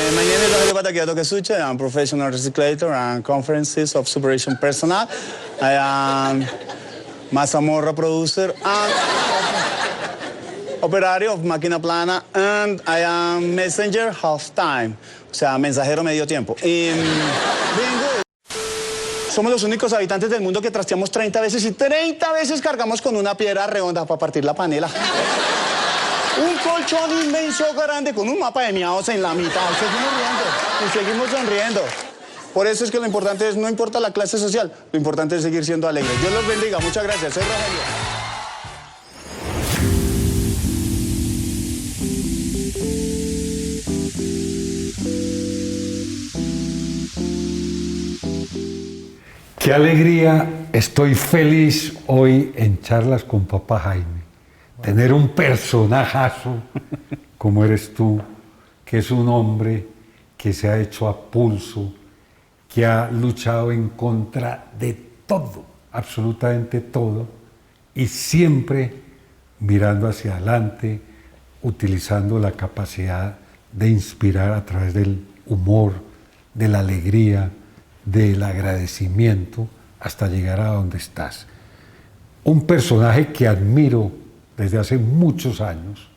My name is Rogelio Bataquiato Kesuche. I'm a professional recyclator and conferences of supervision personnel. I am Mazamorra producer and operario of máquina plana, and I am messenger half time, o sea, mensajero medio tiempo. Y bingo. Somos los únicos habitantes del mundo que trasteamos 30 veces y 30 veces cargamos con una piedra redonda para partir la panela. Un colchón inmenso grande con un mapa de miados en la mitad. Seguimos riendo y seguimos sonriendo. Por eso es que lo importante es, no importa la clase social, lo importante es seguir siendo alegres. Dios los bendiga. Muchas gracias. Soy Rogelio. Qué alegría, estoy feliz hoy en Charlas con Papá Jaime. Tener un personajazo como eres tú, que es un hombre que se ha hecho a pulso, que ha luchado en contra de todo, absolutamente todo, y siempre mirando hacia adelante, utilizando la capacidad de inspirar a través del humor, de la alegría, del agradecimiento, hasta llegar a donde estás. Un personaje que admiro desde hace muchos años,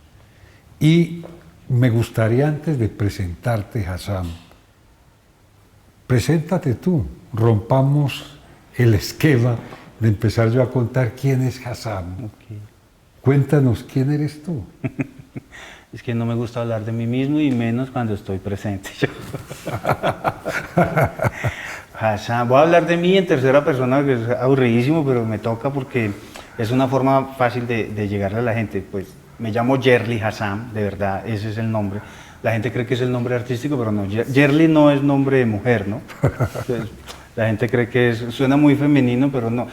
y me gustaría, antes de presentarte, Hassam, preséntate tú, rompamos el esquema de empezar yo a contar quién es Hassam. Okay. Cuéntanos quién eres tú. Es que no me gusta hablar de mí mismo y menos cuando estoy presente. Hassam, voy a hablar de mí en tercera persona, que es aburridísimo, pero me toca porque es una forma fácil de llegarle a la gente. Pues me llamo Yerli Hassam, de verdad, ese es el nombre. La gente cree que es el nombre artístico, pero no. Yerli no es nombre de mujer, ¿no? Entonces, la gente cree que suena muy femenino, pero no.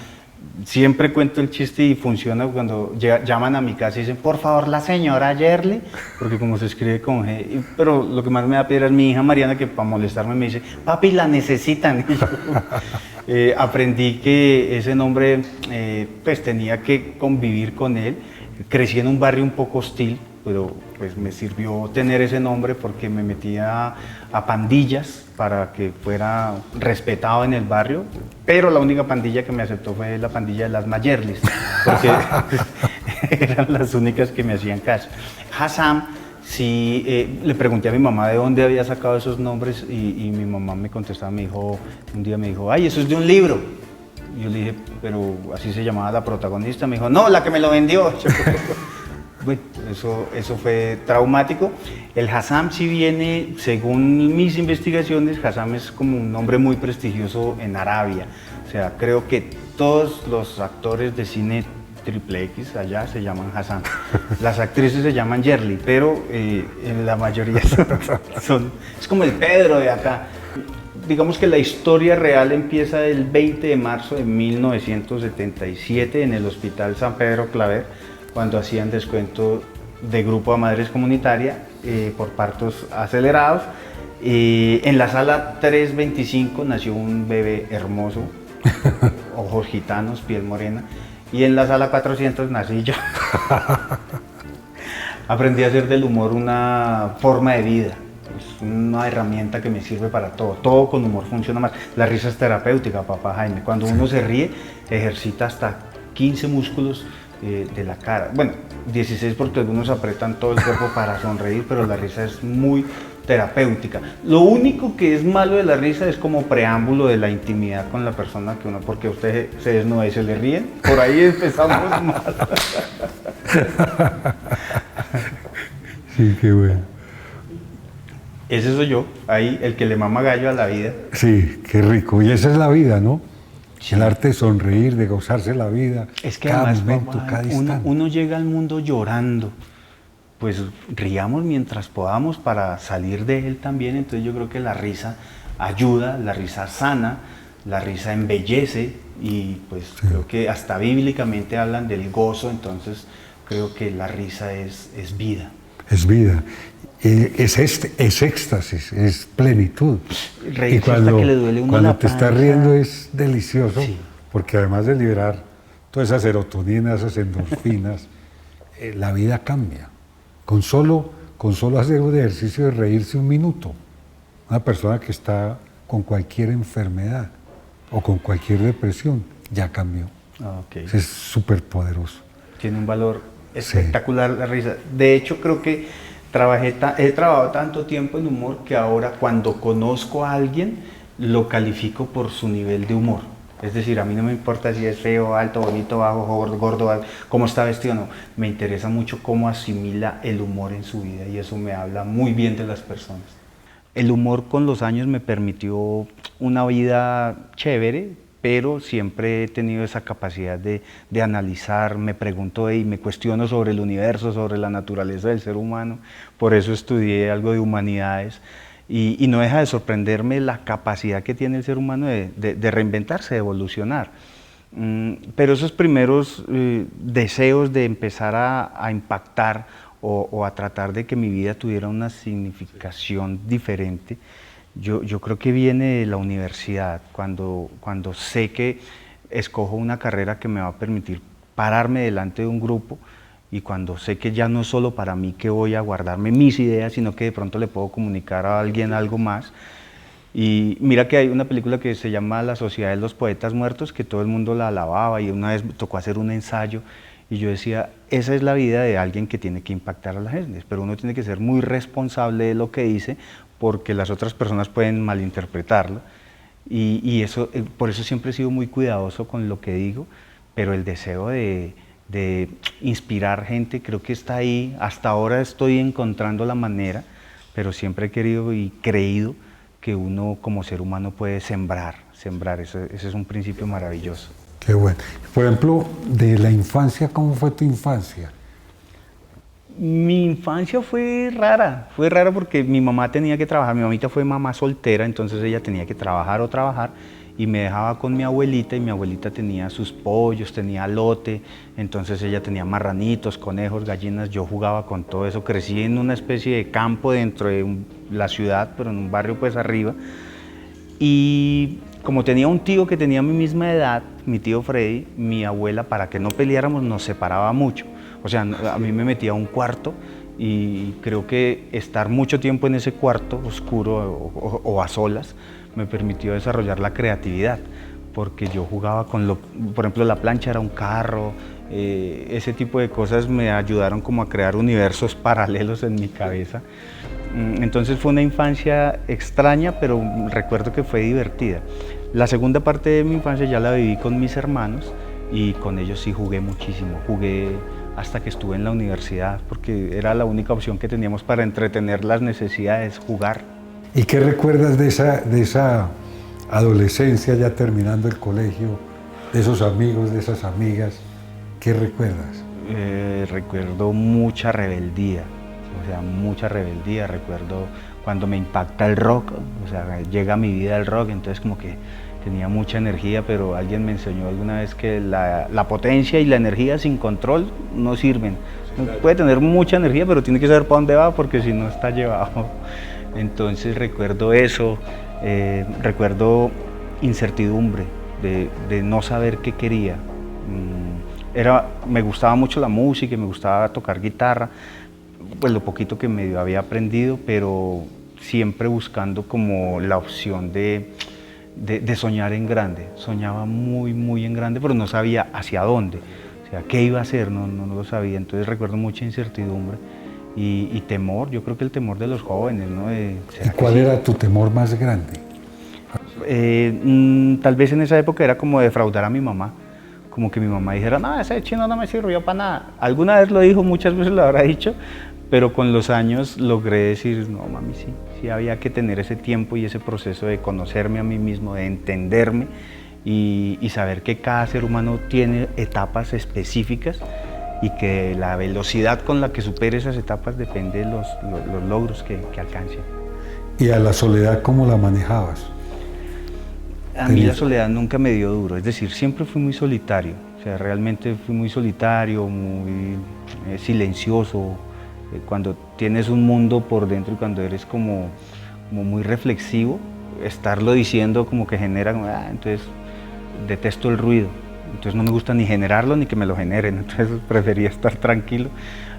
Siempre cuento el chiste y funciona cuando llaman a mi casa y dicen, por favor, la señora Yerli, porque como se escribe con G. Pero lo que más me da piedra es mi hija Mariana, que para molestarme me dice, papi, la necesitan. Y yo, aprendí que ese nombre pues tenía que convivir con él. Crecí en un barrio un poco hostil, pero pues me sirvió tener ese nombre porque me metía a pandillas para que fuera respetado en el barrio, pero la única pandilla que me aceptó fue la pandilla de las Mayerlis, porque eran las únicas que me hacían caso. Hassam, sí, le pregunté a mi mamá de dónde había sacado esos nombres y mi mamá me contestaba, un día me dijo, ay, eso es de un libro. Y yo le dije, pero así se llamaba la protagonista. Me dijo, no, la que me lo vendió. Bueno, eso fue traumático. El Hassam sí viene, según mis investigaciones, Hassam es como un nombre muy prestigioso en Arabia. O sea, creo que todos los actores de cine triple X allá se llaman Hassam. Las actrices se llaman Yerli, pero en la mayoría es como el Pedro de acá. Digamos que la historia real empieza el 20 de marzo de 1977 en el Hospital San Pedro Claver, cuando hacían descuento de grupo a madres comunitaria por partos acelerados. En la sala 325 nació un bebé hermoso, ojos gitanos, piel morena, y en la sala 400 nací yo. Aprendí a hacer del humor una forma de vida. Es una herramienta que me sirve para todo. Todo con humor funciona más. La risa es terapéutica, papá Jaime. Cuando uno se ríe, ejercita hasta 15 músculos de la cara. Bueno, 16 porque algunos apretan todo el cuerpo para sonreír, pero la risa es muy terapéutica. Lo único que es malo de la risa es como preámbulo de la intimidad con la persona que uno, porque usted se desnuda y se le ríen. Por ahí empezamos mal. Sí, qué bueno. Ese soy yo, ahí el que le mama gallo a la vida. Sí, qué rico. Y esa es la vida, ¿no? Sí. El arte de sonreír, de gozarse la vida. Es que cada además, momento, papá, cada instante. uno llega al mundo llorando. Pues riamos mientras podamos para salir de él también. Entonces yo creo que la risa ayuda, la risa sana, la risa embellece y pues sí. Creo que hasta bíblicamente hablan del gozo. Entonces creo que la risa es vida. Es vida. Es éxtasis, es plenitud. Reírse hasta que le duele uno cuando la te panza. estás riendo es delicioso, Sí. Porque además de liberar toda esa serotonina, esas endorfinas, la vida cambia. Con solo hacer un ejercicio de reírse un minuto, Una persona que está con cualquier enfermedad o con cualquier depresión, ya cambió. Okay. Es súper poderoso. Tiene un valor espectacular la risa. De hecho, creo que he trabajado tanto tiempo en humor que ahora cuando conozco a alguien lo califico por su nivel de humor. Es decir, a mí no me importa si es feo, alto, bonito, bajo, gordo, cómo está vestido, no. Me interesa mucho cómo asimila el humor en su vida y eso me habla muy bien de las personas. El humor con los años me permitió una vida chévere, pero siempre he tenido esa capacidad de analizar, me pregunto y me cuestiono sobre el universo, sobre la naturaleza del ser humano, por eso estudié algo de humanidades y no deja de sorprenderme la capacidad que tiene el ser humano de reinventarse, de evolucionar. Pero esos primeros deseos de empezar a impactar o a tratar de que mi vida tuviera una significación diferente, yo creo que viene de la universidad, cuando sé que escojo una carrera que me va a permitir pararme delante de un grupo y cuando sé que ya no es solo para mí que voy a guardarme mis ideas, sino que de pronto le puedo comunicar a alguien algo más. Y mira que hay una película que se llama La Sociedad de los Poetas Muertos, que todo el mundo la alababa y una vez me tocó hacer un ensayo y yo decía, esa es la vida de alguien que tiene que impactar a la gente, pero uno tiene que ser muy responsable de lo que dice porque las otras personas pueden malinterpretarlo y eso, por eso siempre he sido muy cuidadoso con lo que digo, pero el deseo de inspirar gente creo que está ahí. Hasta ahora estoy encontrando la manera, pero siempre he querido y creído que uno como ser humano puede sembrar, ese es un principio maravilloso. Qué bueno. Por ejemplo, de la infancia, ¿cómo fue tu infancia? Mi infancia fue rara porque mi mamá tenía que trabajar, mi mamita fue mamá soltera, entonces ella tenía que trabajar y me dejaba con mi abuelita y mi abuelita tenía sus pollos, tenía lote, entonces ella tenía marranitos, conejos, gallinas, yo jugaba con todo eso, crecí en una especie de campo dentro de la ciudad, pero en un barrio pues arriba, y como tenía un tío que tenía mi misma edad, mi tío Freddy, mi abuela, para que no peleáramos, nos separaba mucho, o sea, a mí me metía a un cuarto y creo que estar mucho tiempo en ese cuarto oscuro o a solas, me permitió desarrollar la creatividad, porque yo jugaba con por ejemplo, la plancha era un carro, ese tipo de cosas me ayudaron como a crear universos paralelos en mi cabeza. Entonces fue una infancia extraña, pero recuerdo que fue divertida. La segunda parte de mi infancia ya la viví con mis hermanos y con ellos sí jugué muchísimo, jugué hasta que estuve en la universidad, porque era la única opción que teníamos para entretener las necesidades, jugar. ¿Y qué recuerdas de esa adolescencia ya terminando el colegio, de esos amigos, de esas amigas? ¿Qué recuerdas? Recuerdo mucha rebeldía, recuerdo cuando me impacta el rock, o sea, llega a mi vida el rock, entonces como que tenía mucha energía, pero alguien me enseñó alguna vez que la potencia y la energía sin control no sirven. Puede tener mucha energía, pero tiene que saber para dónde va, porque si no está llevado. Entonces recuerdo eso, recuerdo incertidumbre, de no saber qué quería. Me gustaba mucho la música, me gustaba tocar guitarra, pues lo poquito que medio había aprendido, pero siempre buscando como la opción de soñar en grande. Soñaba muy, muy en grande, pero no sabía hacia dónde, o sea, qué iba a hacer, no lo sabía. Entonces recuerdo mucha incertidumbre y temor, yo creo que el temor de los jóvenes, ¿no? ¿Y cuál era tu temor más grande? Tal vez en esa época era como defraudar a mi mamá, como que mi mamá dijera, no, ese chino no me sirvió para nada. Alguna vez lo dijo, muchas veces lo habrá dicho, pero con los años logré decir, no, mami, sí había que tener ese tiempo y ese proceso de conocerme a mí mismo, de entenderme y saber que cada ser humano tiene etapas específicas y que la velocidad con la que supere esas etapas depende de los logros que alcance. ¿Y a la soledad cómo la manejabas? A mí la soledad nunca me dio duro, es decir, siempre fui muy solitario, o sea, realmente fui muy solitario, muy silencioso. Cuando tienes un mundo por dentro y cuando eres como muy reflexivo, estarlo diciendo como que genera, entonces detesto el ruido. entonces no me gusta ni generarlo ni que me lo generen, entonces prefería estar tranquilo.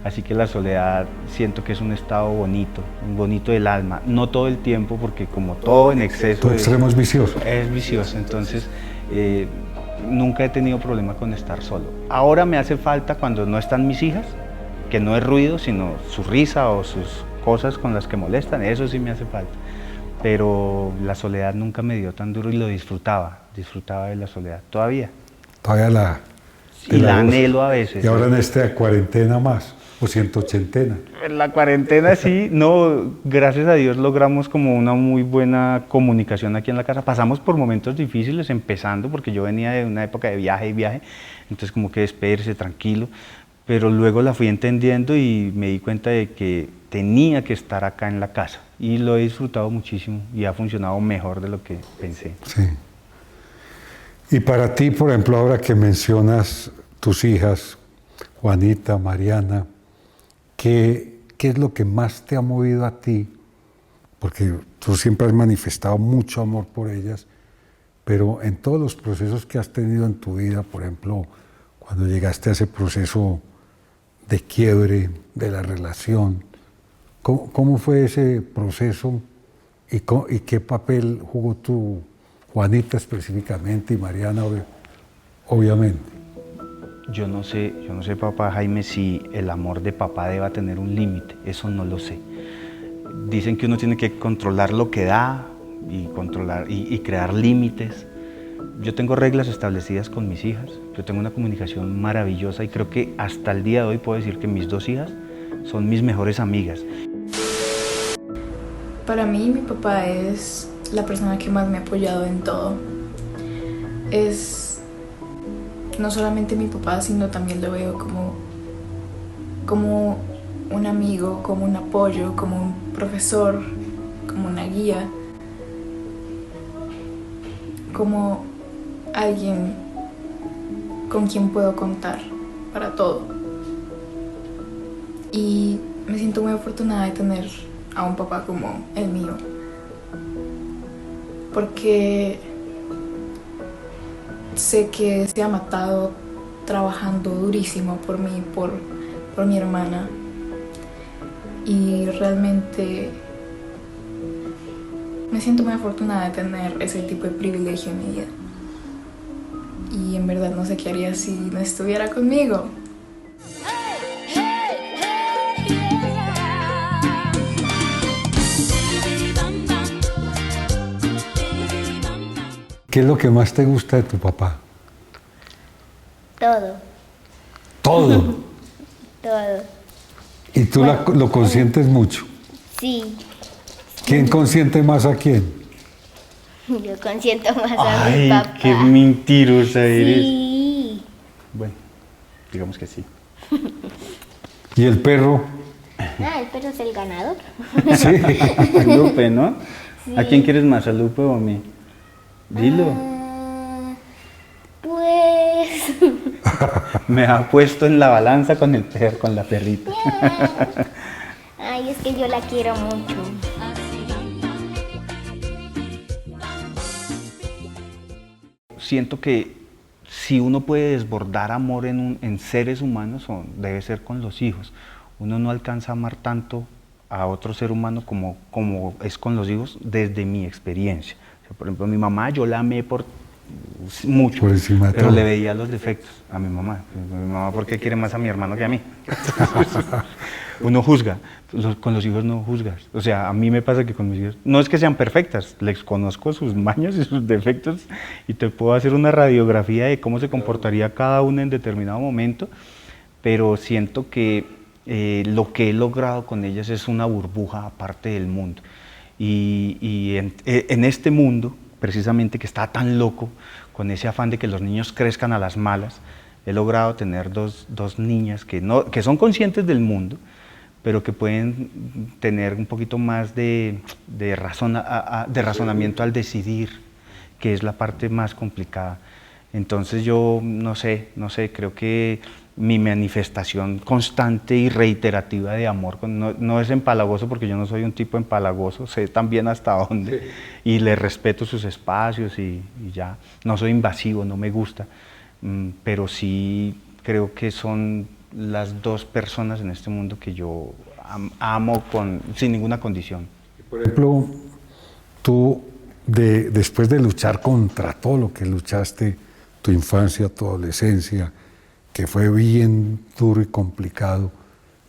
Así que la soledad siento que es un estado bonito, un bonito del alma, no todo el tiempo porque como todo en exceso Tu extremo es vicioso. es vicioso, entonces nunca he tenido problema con estar solo. Ahora me hace falta cuando no están mis hijas, que no es ruido, sino su risa o sus cosas con las que molestan, eso sí me hace falta. Pero la soledad nunca me dio tan duro y lo disfrutaba de la soledad, todavía. Todavía la... Y la gozo. anhelo a veces. Y ahora en esta cuarentena más, o 180. En la cuarentena sí, no, gracias a Dios logramos como una muy buena comunicación aquí en la casa. Pasamos por momentos difíciles empezando porque yo venía de una época de viaje, entonces como que despedirse tranquilo, pero luego la fui entendiendo y me di cuenta de que tenía que estar acá en la casa y lo he disfrutado muchísimo y ha funcionado mejor de lo que pensé. Sí. Y para ti, por ejemplo, ahora que mencionas tus hijas, Juanita, Mariana, ¿qué es lo que más te ha movido a ti? Porque tú siempre has manifestado mucho amor por ellas, pero en todos los procesos que has tenido en tu vida, por ejemplo, cuando llegaste a ese proceso de quiebre de la relación, ¿cómo fue ese proceso y qué papel jugó tu Juanita específicamente y Mariana obviamente? Yo no sé, papá Jaime, si el amor de papá deba tener un límite, eso no lo sé. Dicen que uno tiene que controlar lo que da y crear límites. Yo tengo reglas establecidas con mis hijas, yo tengo una comunicación maravillosa y creo que hasta el día de hoy puedo decir que mis dos hijas son mis mejores amigas. Para mí, mi papá es la persona que más me ha apoyado en todo. Es no solamente mi papá, sino también lo veo como un amigo, como un apoyo, como un profesor, como una guía, como alguien con quien puedo contar para todo. Y me siento muy afortunada de tener a un papá como el mío, porque sé que se ha matado trabajando durísimo por mí, por mi hermana, y realmente me siento muy afortunada de tener ese tipo de privilegio en mi vida. Y en verdad no sé qué haría si no estuviera conmigo. ¿Qué es lo que más te gusta de tu papá? Todo, Todo. todo. Y tú lo consientes mucho. Sí, ¿Quién consiente más a quién? yo consiento más a mi Ay, papá. qué mentirosa eres. Sí, Bueno, digamos que sí. ¿Y el perro? el perro es el ganador. Sí. Lupe, ¿no? ¿A quién quieres más, a Lupe o a mí? Dilo. Pues... Me ha puesto en la balanza con el perro, con la perrita. Ay, es que yo la quiero mucho. Siento que si uno puede desbordar amor en seres humanos, debe ser con los hijos. Uno no alcanza a amar tanto a otro ser humano como es con los hijos desde mi experiencia. O sea, por ejemplo, mi mamá yo la amé mucho, Por encima de pero todo. le veía los defectos a mi mamá. Mi mamá, ¿por qué quiere más a mi hermano que a mí? Uno juzga, con los hijos no juzgas. O sea, a mí me pasa que con mis hijos, no es que sean perfectas, les conozco sus maños y sus defectos y te puedo hacer una radiografía de cómo se comportaría cada uno en determinado momento, pero siento que lo que he logrado con ellas es una burbuja aparte del mundo. Y en este mundo, precisamente que está tan loco, con ese afán de que los niños crezcan a las malas, he logrado tener dos niñas que son conscientes del mundo, pero que pueden tener un poquito más de razonamiento al decidir, que es la parte más complicada. Entonces yo no sé, creo que mi manifestación constante y reiterativa de amor, no es empalagoso porque yo no soy un tipo empalagoso, sé también hasta dónde, sí. Y le respeto sus espacios y ya, no soy invasivo, no me gusta, pero sí creo que son las dos personas en este mundo que yo amo sin ninguna condición. Por ejemplo, tú, después de luchar contra todo lo que luchaste, tu infancia, tu adolescencia, que fue bien duro y complicado,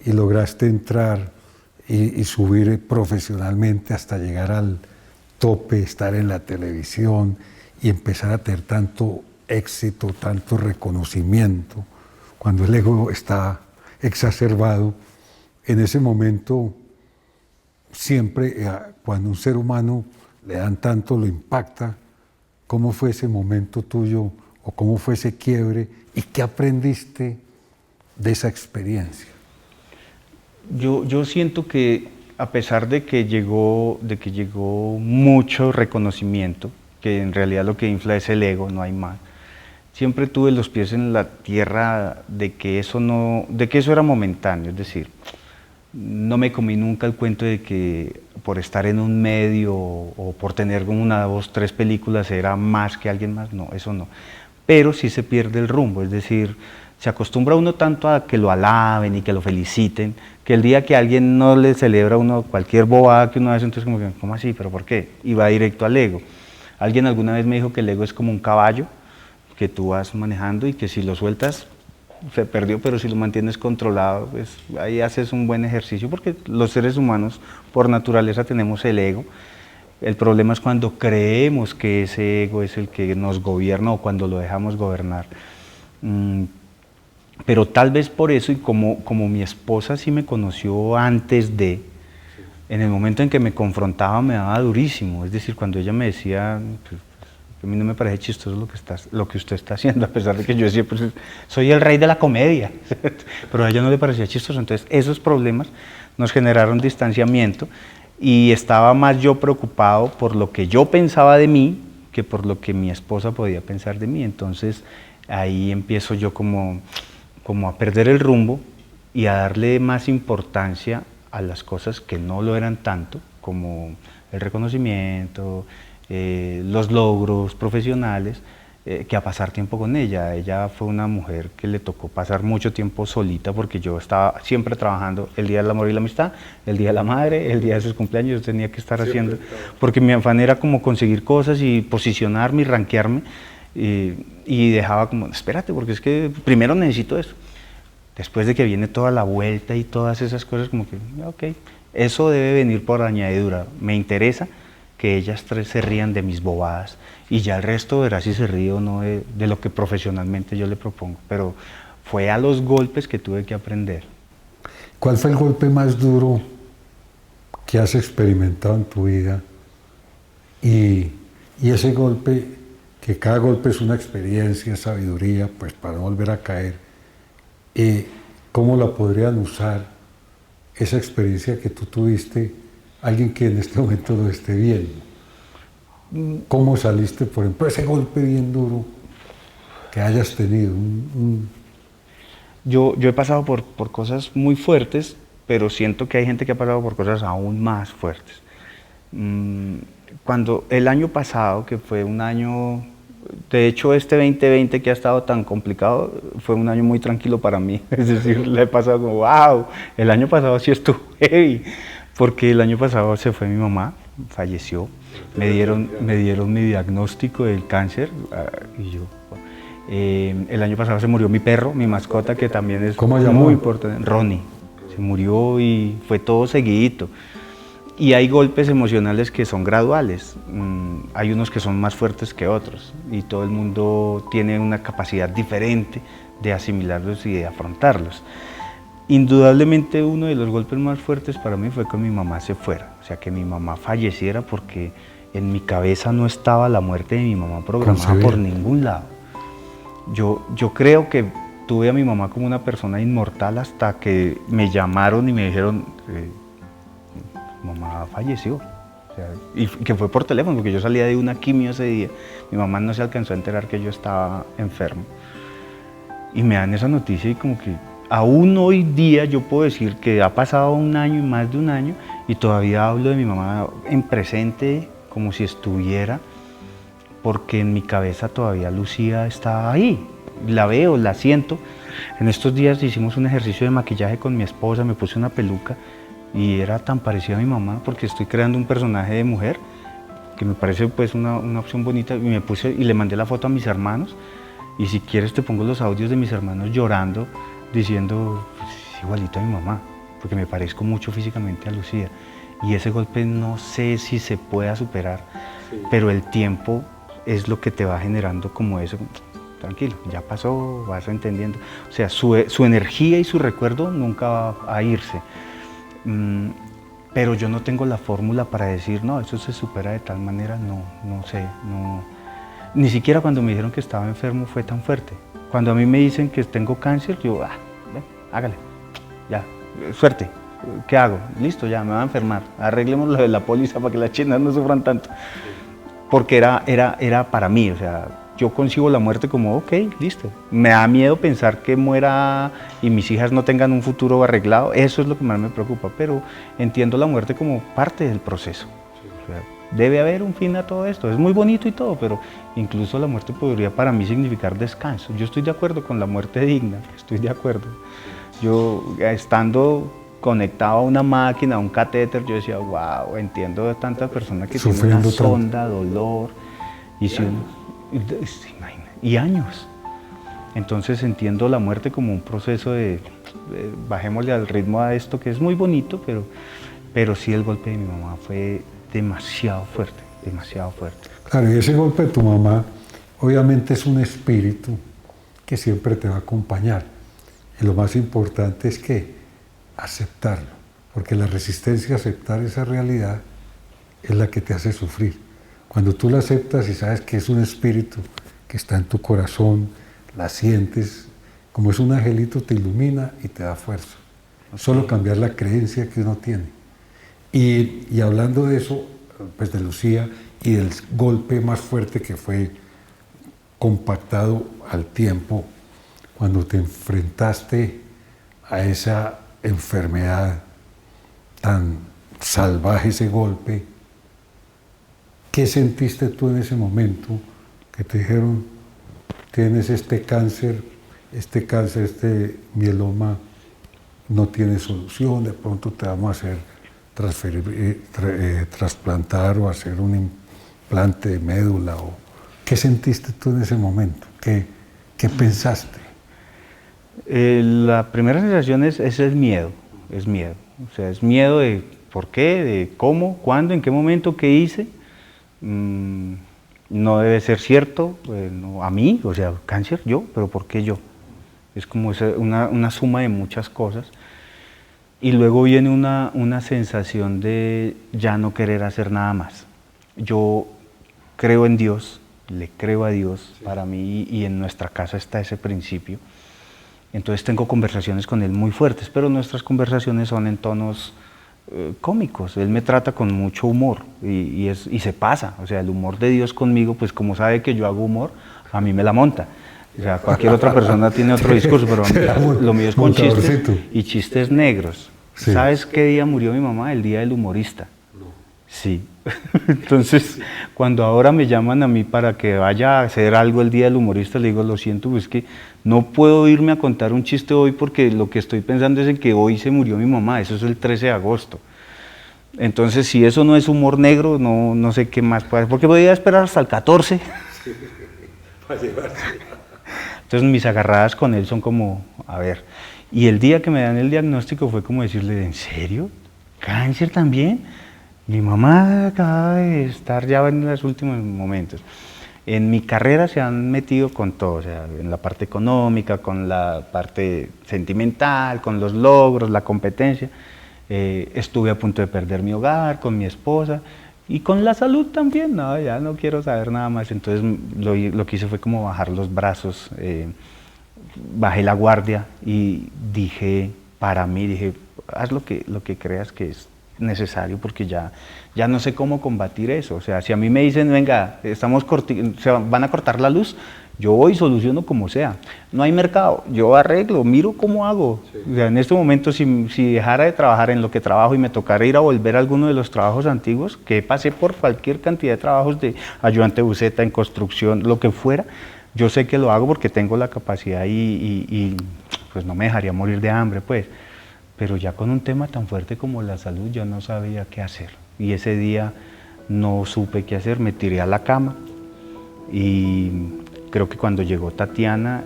y lograste entrar y subir profesionalmente hasta llegar al tope, estar en la televisión y empezar a tener tanto éxito, tanto reconocimiento, cuando el ego está exacerbado, en ese momento siempre cuando un ser humano le dan tanto, lo impacta. ¿Cómo fue ese momento tuyo o cómo fue ese quiebre y qué aprendiste de esa experiencia? Yo siento que a pesar de que llegó mucho reconocimiento, que en realidad lo que infla es el ego, no hay más, siempre tuve los pies en la tierra de que eso era momentáneo, es decir, no me comí nunca el cuento de que por estar en un medio o por tener una, dos, tres películas era más que alguien más, no, eso no. Pero sí se pierde el rumbo, es decir, se acostumbra uno tanto a que lo alaben y que lo feliciten, que el día que alguien no le celebra a uno cualquier bobada que uno hace, entonces como que, ¿cómo así? ¿Pero por qué? Y va directo al ego. Alguien alguna vez me dijo que el ego es como un caballo que tú vas manejando y que si lo sueltas se perdió, pero si lo mantienes controlado, pues ahí haces un buen ejercicio, porque los seres humanos por naturaleza tenemos el ego. El problema es cuando creemos que ese ego es el que nos gobierna o cuando lo dejamos gobernar. Pero tal vez por eso, y como mi esposa sí me conoció antes de, en el momento en que me confrontaba me daba durísimo, es decir, cuando ella me decía, pues, a mí no me parece chistoso lo que usted está haciendo, a pesar de que yo decía, pues soy el rey de la comedia, pero a ella no le parecía chistoso. Entonces esos problemas nos generaron distanciamiento y estaba más yo preocupado por lo que yo pensaba de mí que por lo que mi esposa podía pensar de mí. Entonces ahí empiezo yo como a perder el rumbo y a darle más importancia a las cosas que no lo eran tanto, como el reconocimiento, los logros profesionales, que a pasar tiempo con ella. Ella fue una mujer que le tocó pasar mucho tiempo solita porque yo estaba siempre trabajando el día del amor y la amistad, el día de la madre, el día de sus cumpleaños, yo tenía que estar haciendo, porque mi afán era como conseguir cosas y posicionarme y rankearme, y dejaba como, espérate, porque es que primero necesito eso. Después de que viene toda la vuelta y todas esas cosas, como que, ok, eso debe venir por añadidura, me interesa que ellas tres se rían de mis bobadas y ya el resto verá si se ríe o no de lo que profesionalmente yo le propongo, pero fue a los golpes que tuve que aprender. ¿Cuál fue el golpe más duro que has experimentado en tu vida? Y ese golpe, que cada golpe es una experiencia, sabiduría, pues para no volver a caer, ¿cómo la podrían usar esa experiencia que tú tuviste? Alguien que en este momento lo esté viendo. ¿Cómo saliste, por ejemplo, ese golpe bien duro que hayas tenido? Yo he pasado por cosas muy fuertes, pero siento que hay gente que ha pasado por cosas aún más fuertes. Cuando el año pasado, que fue un año, de hecho este 2020 que ha estado tan complicado, fue un año muy tranquilo para mí, es decir, le he pasado como, wow, el año pasado sí estuvo heavy. Porque el año pasado se fue mi mamá, falleció, me dieron mi diagnóstico del cáncer y yo, el año pasado se murió mi perro, mi mascota, que también es muy importante, Ronnie, se murió y fue todo seguidito. Y hay golpes emocionales que son graduales, hay unos que son más fuertes que otros y todo el mundo tiene una capacidad diferente de asimilarlos y de afrontarlos. Indudablemente uno de los golpes más fuertes para mí fue que mi mamá se fuera, o sea, que mi mamá falleciera, porque en mi cabeza no estaba la muerte de mi mamá programada por ningún lado. Yo creo que tuve a mi mamá como una persona inmortal hasta que me llamaron y me dijeron, mamá falleció, o sea, y que fue por teléfono, porque yo salía de una quimio ese día, mi mamá no se alcanzó a enterar que yo estaba enfermo, y me dan esa noticia y como que aún hoy día yo puedo decir que ha pasado un año y más de un año y todavía hablo de mi mamá en presente como si estuviera, porque en mi cabeza todavía Lucía está ahí. la veo, la siento. En estos días hicimos un ejercicio de maquillaje con mi esposa, me puse una peluca y era tan parecida a mi mamá porque estoy creando un personaje de mujer que me parece pues una opción bonita, y me puse y le mandé la foto a mis hermanos, y si quieres te pongo los audios de mis hermanos llorando diciendo pues, igualito a mi mamá, porque me parezco mucho físicamente a Lucía, y ese golpe no sé si se pueda superar, pero el tiempo es lo que te va generando como eso. Tranquilo, ya pasó, vas entendiendo. O sea, su energía y su recuerdo nunca va a irse. Pero yo no tengo la fórmula para decir, no, eso se supera de tal manera, no sé. No. Ni siquiera cuando me dijeron que estaba enfermo fue tan fuerte. Cuando a mí me dicen que tengo cáncer, yo, ven, hágale, ya, suerte. ¿Qué hago? Listo, ya, me va a enfermar. Arreglemos lo de la póliza para que las chinas no sufran tanto. Porque era para mí, o sea, yo concibo la muerte como, ok, listo. Me da miedo pensar que muera y mis hijas no tengan un futuro arreglado, eso es lo que más me preocupa, pero entiendo la muerte como parte del proceso. O sea, debe haber un fin a todo esto, es muy bonito y todo, pero incluso la muerte podría para mí significar descanso. Yo estoy de acuerdo con la muerte digna, estoy de acuerdo. Yo, estando conectado a una máquina, a un catéter, yo decía, wow, entiendo de tantas personas que tienen una sonda, dolor, y años. Entonces entiendo la muerte como un proceso de bajémosle al ritmo a esto, que es muy bonito, pero sí el golpe de mi mamá fue demasiado fuerte, demasiado fuerte. Claro, y ese golpe de tu mamá obviamente es un espíritu que siempre te va a acompañar. Y lo más importante es que aceptarlo, porque la resistencia a aceptar esa realidad es la que te hace sufrir. Cuando tú la aceptas y sabes que es un espíritu que está en tu corazón, la sientes, como es un angelito, te ilumina y te da fuerza. Solo cambiar la creencia que uno tiene. Y hablando de eso, pues de Lucía y del golpe más fuerte que fue compactado al tiempo, cuando te enfrentaste a esa enfermedad tan salvaje, ese golpe, ¿qué sentiste tú en ese momento que te dijeron, tienes este cáncer, este mieloma no tiene solución, de pronto te vamos a hacer trasplantar o hacer un implante de médula? ¿Qué sentiste tú en ese momento? ¿Qué pensaste? La primera sensación es el miedo, es miedo. O sea, es miedo de por qué, de cómo, cuándo, en qué momento, qué hice. No debe ser cierto, no, a mí, o sea, cáncer, yo, pero ¿por qué yo? Es como una suma de muchas cosas. Y luego viene una sensación de ya no querer hacer nada más. Yo creo en Dios, le creo a Dios, sí. Para mí, y en nuestra casa está ese principio. Entonces tengo conversaciones con él muy fuertes, pero nuestras conversaciones son en tonos cómicos. Él me trata con mucho humor y se pasa. O sea, el humor de Dios conmigo, pues como sabe que yo hago humor, a mí me la monta. O sea, cualquier otra persona tiene otro discurso, pero lo mío es con chistes y chistes negros. Sí. ¿Sabes qué día murió mi mamá? El día del humorista. No. Sí. Entonces, cuando ahora me llaman a mí para que vaya a hacer algo el día del humorista, le digo, lo siento, pues que no puedo irme a contar un chiste hoy porque lo que estoy pensando es en que hoy se murió mi mamá, eso es el 13 de agosto. Entonces, si eso no es humor negro, no sé qué más puede hacer, porque podría esperar hasta el 14. Sí, para llevarse. Entonces, mis agarradas con él son como, a ver, y el día que me dan el diagnóstico fue como decirle, ¿en serio? ¿Cáncer también? Mi mamá acaba de estar ya en los últimos momentos. En mi carrera se han metido con todo, o sea, en la parte económica, con la parte sentimental, con los logros, la competencia. Estuve a punto de perder mi hogar con mi esposa y con la salud también, no, ya no quiero saber nada más. Entonces lo que hice fue como bajar los brazos, bajé la guardia y dije, para mí, dije, haz lo que creas que es necesario porque ya no sé cómo combatir eso. O sea, si a mí me dicen, venga, se van a cortar la luz, yo voy y soluciono como sea. No hay mercado, yo arreglo, miro cómo hago. Sí. O sea, en este momento, si dejara de trabajar en lo que trabajo y me tocara ir a volver a alguno de los trabajos antiguos, que pasé por cualquier cantidad de trabajos de ayudante buceta, en construcción, lo que fuera, Yo sé que lo hago porque tengo la capacidad y pues no me dejaría morir de hambre, pues. Pero ya con un tema tan fuerte como la salud, yo no sabía qué hacer. Y ese día no supe qué hacer, me tiré a la cama y creo que cuando llegó Tatiana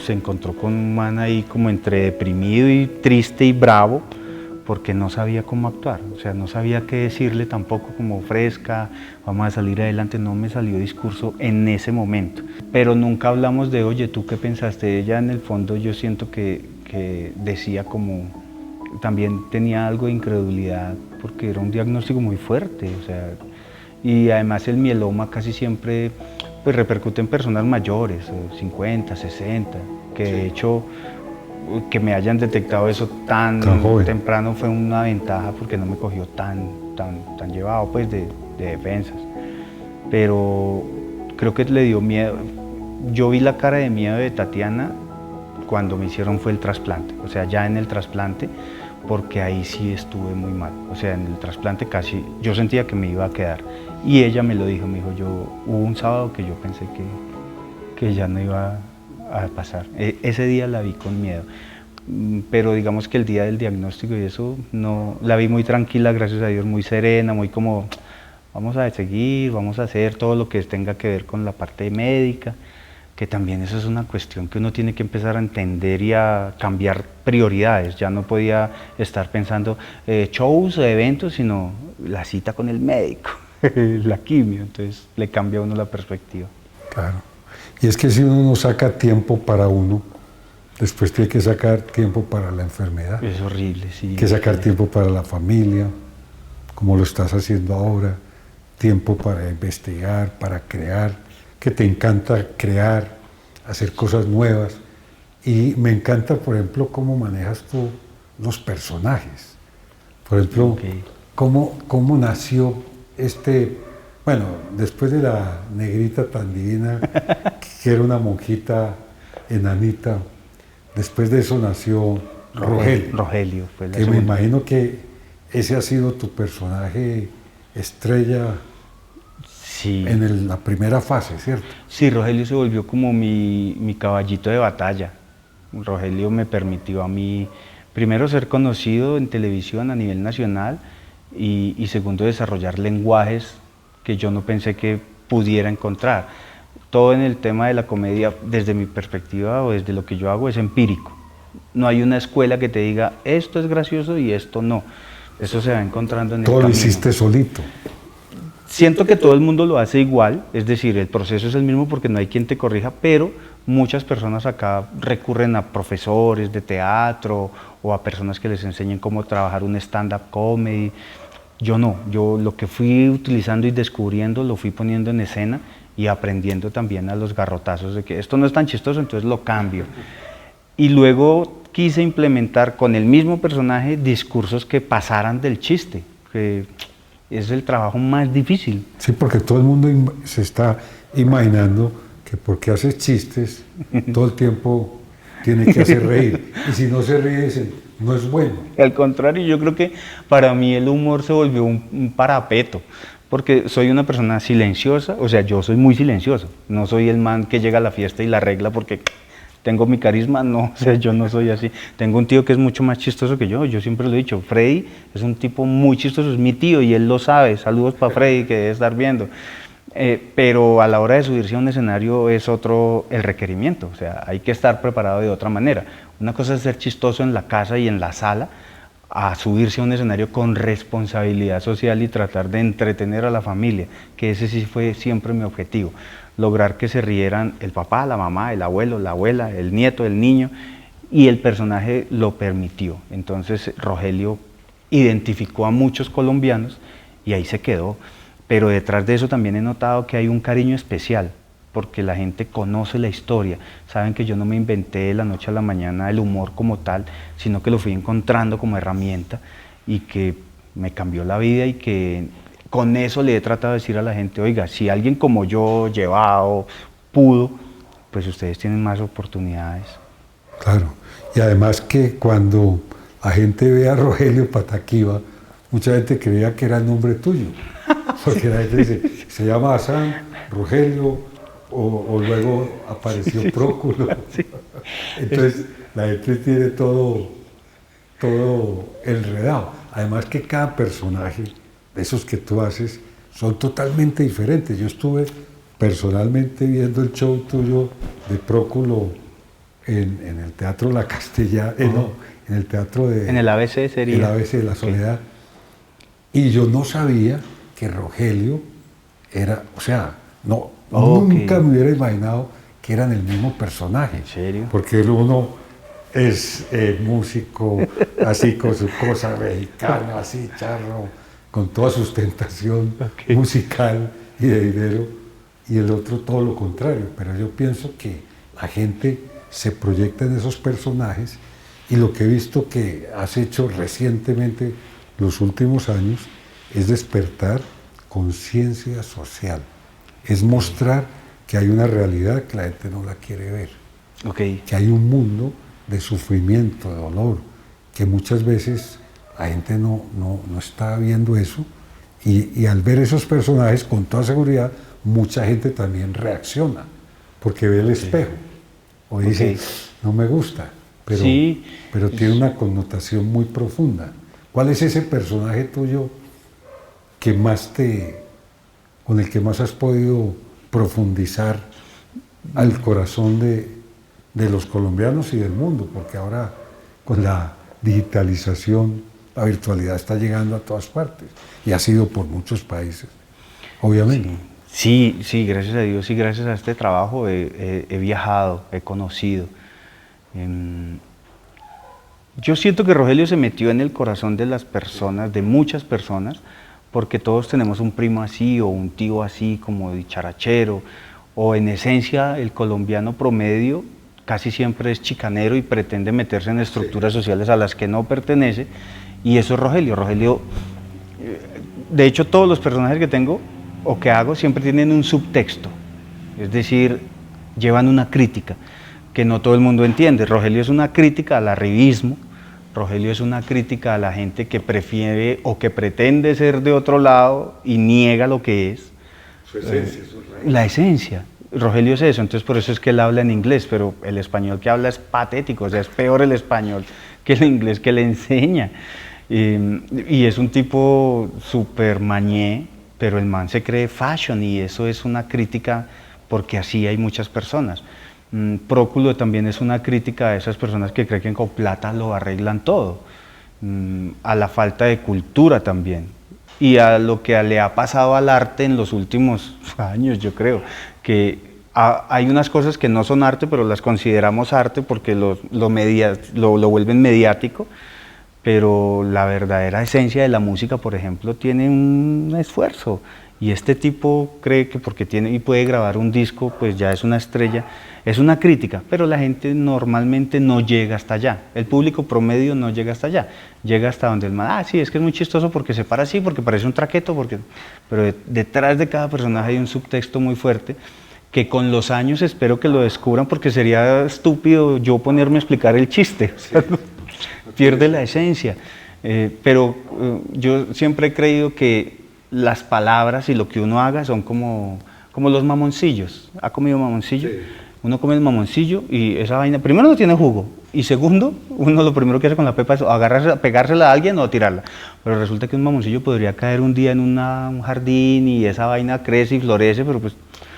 se encontró con un man ahí como entre deprimido y triste y bravo, porque no sabía cómo actuar, o sea, no sabía qué decirle tampoco, como fresca, vamos a salir adelante, no me salió discurso en ese momento. Pero nunca hablamos de, oye, ¿tú qué pensaste? Ella en el fondo yo siento que decía como, también tenía algo de incredulidad, porque era un diagnóstico muy fuerte, o sea, y además el mieloma casi siempre pues, repercute en personas mayores, 50, 60, que de hecho que me hayan detectado eso tan temprano fue una ventaja porque no me cogió tan llevado pues de defensas. Pero creo que le dio miedo. Yo vi la cara de miedo de Tatiana cuando me hicieron fue el trasplante, o sea, ya en el trasplante, porque ahí sí estuve muy mal. O sea, en el trasplante casi, yo sentía que me iba a quedar. Y ella me lo dijo, hubo un sábado que yo pensé que ya no iba a pasar. Ese día la vi con miedo, pero digamos que el día del diagnóstico y eso, no, la vi muy tranquila, gracias a Dios, muy serena, muy como, vamos a seguir, vamos a hacer todo lo que tenga que ver con la parte médica, que también eso es una cuestión que uno tiene que empezar a entender y a cambiar prioridades. Ya no podía estar pensando shows, eventos, sino la cita con el médico, la quimio, entonces le cambia a uno la perspectiva. Claro. Y es que si uno no saca tiempo para uno, después tiene que sacar tiempo para la enfermedad. Es horrible, sí. Hay que sacar tiempo para la familia, como lo estás haciendo ahora, tiempo para investigar, para crear, que te encanta crear, hacer cosas nuevas. Y me encanta, por ejemplo, cómo manejas tú los personajes. Por ejemplo, cómo nació bueno, después de la negrita tan divina, que era una monjita enanita, después de eso nació Rogelio. Rogelio fue la que segunda. Me imagino que ese ha sido tu personaje estrella sí. en la primera fase, ¿cierto? Sí, Rogelio se volvió como mi caballito de batalla. Rogelio me permitió a mí, primero, ser conocido en televisión a nivel nacional y segundo, desarrollar lenguajes que yo no pensé que pudiera encontrar. Todo en el tema de la comedia, desde mi perspectiva o desde lo que yo hago, es empírico. No hay una escuela que te diga, esto es gracioso y esto no. Eso se va encontrando en el camino. Todo lo hiciste solito. Siento que todo el mundo lo hace igual, es decir, el proceso es el mismo porque no hay quien te corrija, pero muchas personas acá recurren a profesores de teatro o a personas que les enseñen cómo trabajar un stand-up comedy. Yo no, yo lo que fui utilizando y descubriendo lo fui poniendo en escena y aprendiendo también a los garrotazos de que esto no es tan chistoso, entonces lo cambio. Y luego quise implementar con el mismo personaje discursos que pasaran del chiste, que es el trabajo más difícil. Sí, porque todo el mundo se está imaginando que porque haces chistes, todo el tiempo tiene que hacer reír. Y si no se ríe, dicen, no es bueno. Al contrario, yo creo que para mí el humor se volvió un parapeto, porque soy una persona silenciosa, o sea, yo soy muy silencioso, no soy el man que llega a la fiesta y la arregla porque tengo mi carisma, no, o sea, yo no soy así. Tengo un tío que es mucho más chistoso que yo siempre lo he dicho, Freddy es un tipo muy chistoso, es mi tío y él lo sabe, saludos para Freddy que debe estar viendo. Pero a la hora de subirse a un escenario es otro el requerimiento, o sea, hay que estar preparado de otra manera. Una cosa es ser chistoso en la casa y en la sala, a subirse a un escenario con responsabilidad social y tratar de entretener a la familia, que ese sí fue siempre mi objetivo, lograr que se rieran el papá, la mamá, el abuelo, la abuela, el nieto, el niño, y el personaje lo permitió. Entonces Rogelio identificó a muchos colombianos y ahí se quedó. Pero detrás de eso también he notado que hay un cariño especial, porque la gente conoce la historia, saben que yo no me inventé de la noche a la mañana el humor como tal, sino que lo fui encontrando como herramienta y que me cambió la vida y que con eso le he tratado de decir a la gente, oiga, si alguien como yo, llevado, pudo, pues ustedes tienen más oportunidades. Claro, y además que cuando la gente ve a Rogelio Pataquiva, mucha gente creía que era el nombre tuyo. Porque la gente dice, se llama Hassan, Rogelio, o luego apareció Próculo. Sí. Entonces la gente tiene todo enredado. Además que cada personaje de esos que tú haces son totalmente diferentes. Yo estuve personalmente viendo el show tuyo de Próculo en el Teatro La Castellana, no, en el Teatro de... En el ABC sería. El ABC de la Soledad. Y yo no sabía que Rogelio era, o sea, no, nunca me hubiera imaginado que eran el mismo personaje. ¿En serio? Porque uno es músico, así con su cosa mexicana, así charro, con toda su ostentación musical y de dinero, y el otro todo lo contrario. Pero yo pienso que la gente se proyecta en esos personajes, y lo que he visto que has hecho recientemente, los últimos años, es despertar conciencia social, es mostrar que hay una realidad que la gente no la quiere ver, que hay un mundo de sufrimiento, de dolor, que muchas veces la gente no está viendo eso, y al ver esos personajes, con toda seguridad, mucha gente también reacciona, porque ve el espejo, o dice, no me gusta, pero tiene una connotación muy profunda. ¿Cuál es ese personaje tuyo que con el que más has podido profundizar al corazón de los colombianos y del mundo? Porque ahora con la digitalización, la virtualidad está llegando a todas partes, y ha sido por muchos países, obviamente. Sí, gracias a Dios y gracias a este trabajo he viajado, he conocido. Yo siento que Rogelio se metió en el corazón de las personas, de muchas personas, porque todos tenemos un primo así o un tío así como dicharachero, o en esencia el colombiano promedio casi siempre es chicanero y pretende meterse en estructuras sociales a las que no pertenece, y eso es Rogelio. Rogelio, de hecho todos los personajes que tengo o que hago siempre tienen un subtexto, es decir, llevan una crítica que no todo el mundo entiende. Rogelio es una crítica al arribismo, Rogelio es una crítica a la gente que prefiere o que pretende ser de otro lado y niega lo que es. Su esencia, su raíz. La esencia. Rogelio es eso, entonces por eso es que él habla en inglés, pero el español que habla es patético, o sea, es peor el español que el inglés que le enseña. Y es un tipo súper mañé, pero el man se cree fashion, y eso es una crítica porque así hay muchas personas. Próculo también es una crítica a esas personas que creen que con plata lo arreglan todo, a la falta de cultura también, y a lo que le ha pasado al arte en los últimos años, yo creo, que hay unas cosas que no son arte, pero las consideramos arte porque lo vuelven mediático, pero la verdadera esencia de la música, por ejemplo, tiene un esfuerzo, y este tipo cree que porque tiene y puede grabar un disco, pues ya es una estrella. Es una crítica, pero la gente normalmente no llega hasta allá. El público promedio no llega hasta allá. Llega hasta donde el man, sí, es que es muy chistoso porque se para así, porque parece un traqueto, pero detrás de cada personaje hay un subtexto muy fuerte que con los años espero que lo descubran, porque sería estúpido yo ponerme a explicar el chiste. O sea, pierde la esencia. Pero yo siempre he creído que las palabras y lo que uno haga son como los mamoncillos. ¿Ha comido mamoncillo? Sí. Uno come el mamoncillo y esa vaina, primero no tiene jugo, y segundo, uno lo primero que hace con la pepa es pegársela a alguien o tirarla. Pero resulta que un mamoncillo podría caer un día en un jardín y esa vaina crece y florece, pero pues,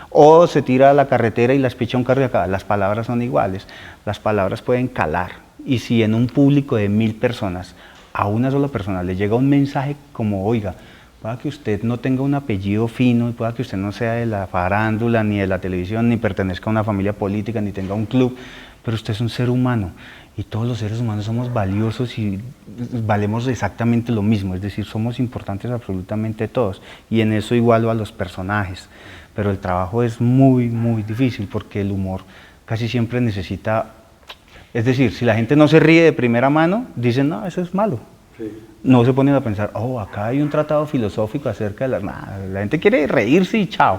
o se tira a la carretera y las picha un carro de acá. Las palabras son iguales, las palabras pueden calar, y si en un público de 1000 personas, a una sola persona le llega un mensaje como, oiga, pueda que usted no tenga un apellido fino, y pueda que usted no sea de la farándula, ni de la televisión, ni pertenezca a una familia política, ni tenga un club, pero usted es un ser humano, y todos los seres humanos somos valiosos y valemos exactamente lo mismo, es decir, somos importantes absolutamente todos, y en eso igualo a los personajes, pero el trabajo es muy, muy difícil, porque el humor casi siempre necesita, es decir, si la gente no se ríe de primera mano, dicen, no, eso es malo. Sí. No se ponen a pensar, acá hay un tratado filosófico acerca de la gente quiere reírse y chao.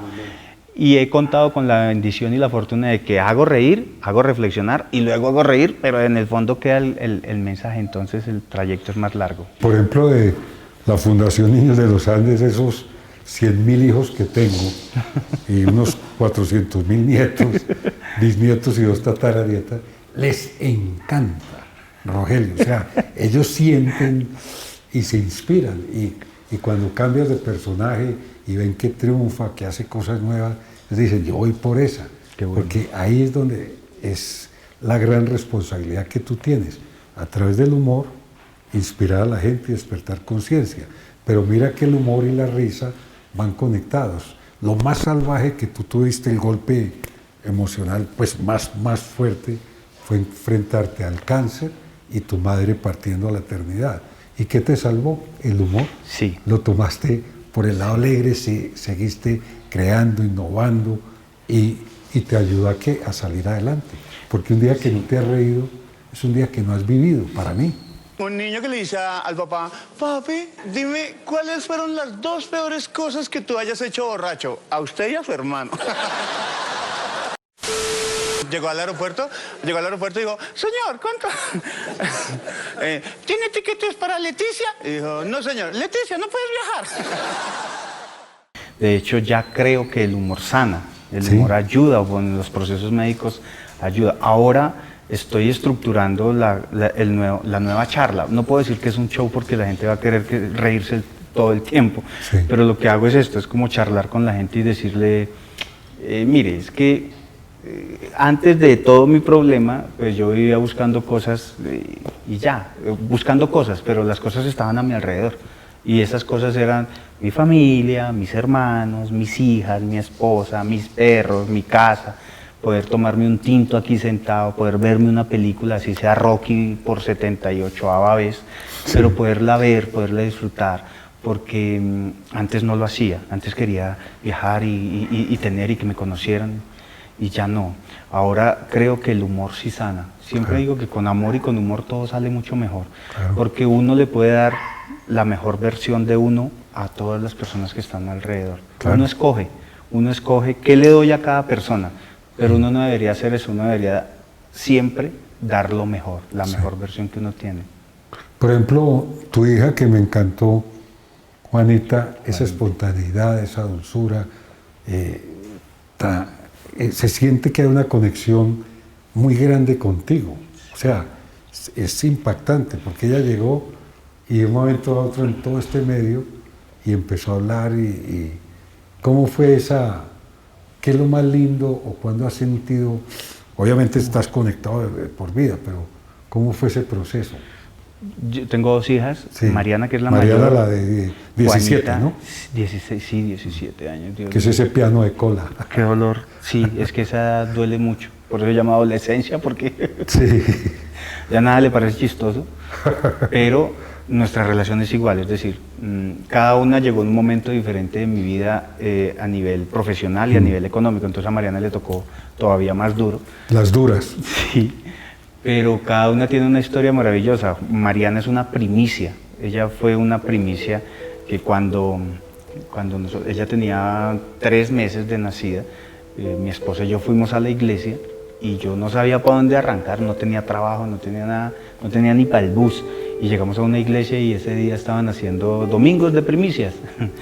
Y he contado con la bendición y la fortuna de que hago reír, hago reflexionar y luego hago reír, pero en el fondo queda el mensaje, entonces el trayecto es más largo. Por ejemplo, de la Fundación Niños de los Andes, esos 100.000 hijos que tengo y unos 400.000 nietos, bisnietos y 2 tataranietas, les encanta Rogelio. O sea, ellos sienten y se inspiran. Y cuando cambias de personaje y ven que triunfa, que hace cosas nuevas, les dicen, yo voy por esa. Qué bueno. Porque ahí es donde es la gran responsabilidad que tú tienes, a través del humor, inspirar a la gente y despertar conciencia. Pero mira que el humor y la risa van conectados. Lo más salvaje que tú tuviste, el golpe emocional pues más fuerte, fue enfrentarte al cáncer y tu madre partiendo a la eternidad. ¿Y qué te salvó? El humor. Sí. Lo tomaste por el lado alegre, seguiste creando, innovando y te ayudó a salir adelante. Porque un día que no te has reído es un día que no has vivido, para mí. Un niño que le dice al papá, papi, dime, ¿cuáles fueron las 2 peores cosas que tú hayas hecho borracho? A usted y a su hermano. Llegó al aeropuerto y dijo, señor, ¿cuánto? ¿Tiene tiquetes para Leticia? Y dijo, no, señor, Leticia, no puedes viajar. De hecho, ya creo que el humor sana, el Sí. humor ayuda, o en los procesos médicos ayuda. Ahora estoy estructurando la nueva charla. No puedo decir que es un show porque la gente va a querer reírse todo el tiempo, Sí. pero lo que hago es esto, es como charlar con la gente y decirle, mire, es que antes de todo mi problema, pues yo vivía buscando cosas y ya, buscando cosas, pero las cosas estaban a mi alrededor. Y esas cosas eran mi familia, mis hermanos, mis hijas, mi esposa, mis perros, mi casa, poder tomarme un tinto aquí sentado, poder verme una película, así sea Rocky por 78ª vez, Sí. pero poderla ver, poderla disfrutar, porque antes no lo hacía, antes quería viajar y tener y que me conocieran, y ya no. Ahora creo que el humor sí sana. Siempre digo que con amor y con humor todo sale mucho mejor, Claro. porque uno le puede dar la mejor versión de uno a todas las personas que están alrededor. Claro. Uno escoge qué le doy a cada persona, pero uno no debería hacer eso, uno debería siempre dar lo mejor, la Sí. mejor versión que uno tiene. Por ejemplo, tu hija que me encantó, Juanita, esa espontaneidad, esa dulzura, se siente que hay una conexión muy grande contigo. O sea, es impactante porque ella llegó y de un momento a otro en todo este medio y empezó a hablar y ¿cómo fue esa? ¿Qué es lo más lindo o cuándo has sentido? Obviamente estás conectado por vida, pero ¿cómo fue ese proceso? Yo tengo 2 hijas, Sí. Mariana, que es la Mariana, mayor. la de 17, Juanita, ¿no? 16, sí, 17 años. Dios Que es mío. ese piano de cola. Qué dolor. Sí, es que esa edad duele mucho. Por eso se llama adolescencia, porque Sí. ya nada le parece chistoso. Pero nuestra relación es igual, es decir, cada una llegó en un momento diferente de mi vida a nivel profesional y a nivel económico. Entonces a Mariana le tocó todavía más duro. Las duras. Sí, pero cada una tiene una historia maravillosa. Mariana es una primicia. Ella fue una primicia que cuando ella tenía 3 meses de nacida, mi esposa y yo fuimos a la iglesia y yo no sabía para dónde arrancar, no tenía trabajo, no tenía nada, no tenía ni para el bus. Y llegamos a una iglesia y ese día estaban haciendo domingos de primicias.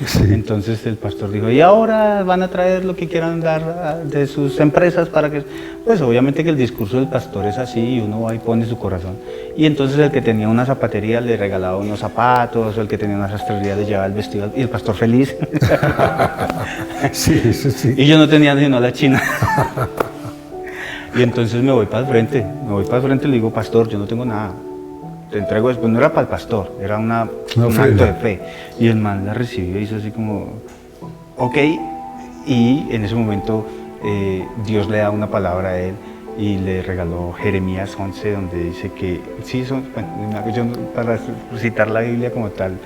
Sí. Entonces el pastor dijo, y ahora van a traer lo que quieran dar de sus empresas para que... Pues obviamente que el discurso del pastor es así y uno va y pone su corazón. Y entonces el que tenía una zapatería le regalaba unos zapatos, o el que tenía una sastrería le llevaba el vestido, y el pastor feliz. Sí, eso sí. Y yo no tenía sino la china. Y entonces me voy para el frente y le digo, pastor, yo no tengo nada. Te entrego después, no era para el pastor, era un acto ofrenda. de fe. Y el man la recibió y hizo así como, ok, y en ese momento Dios le da una palabra a él y le regaló Jeremías 11, donde dice que, sí, bueno, yo para citar la Biblia como tal,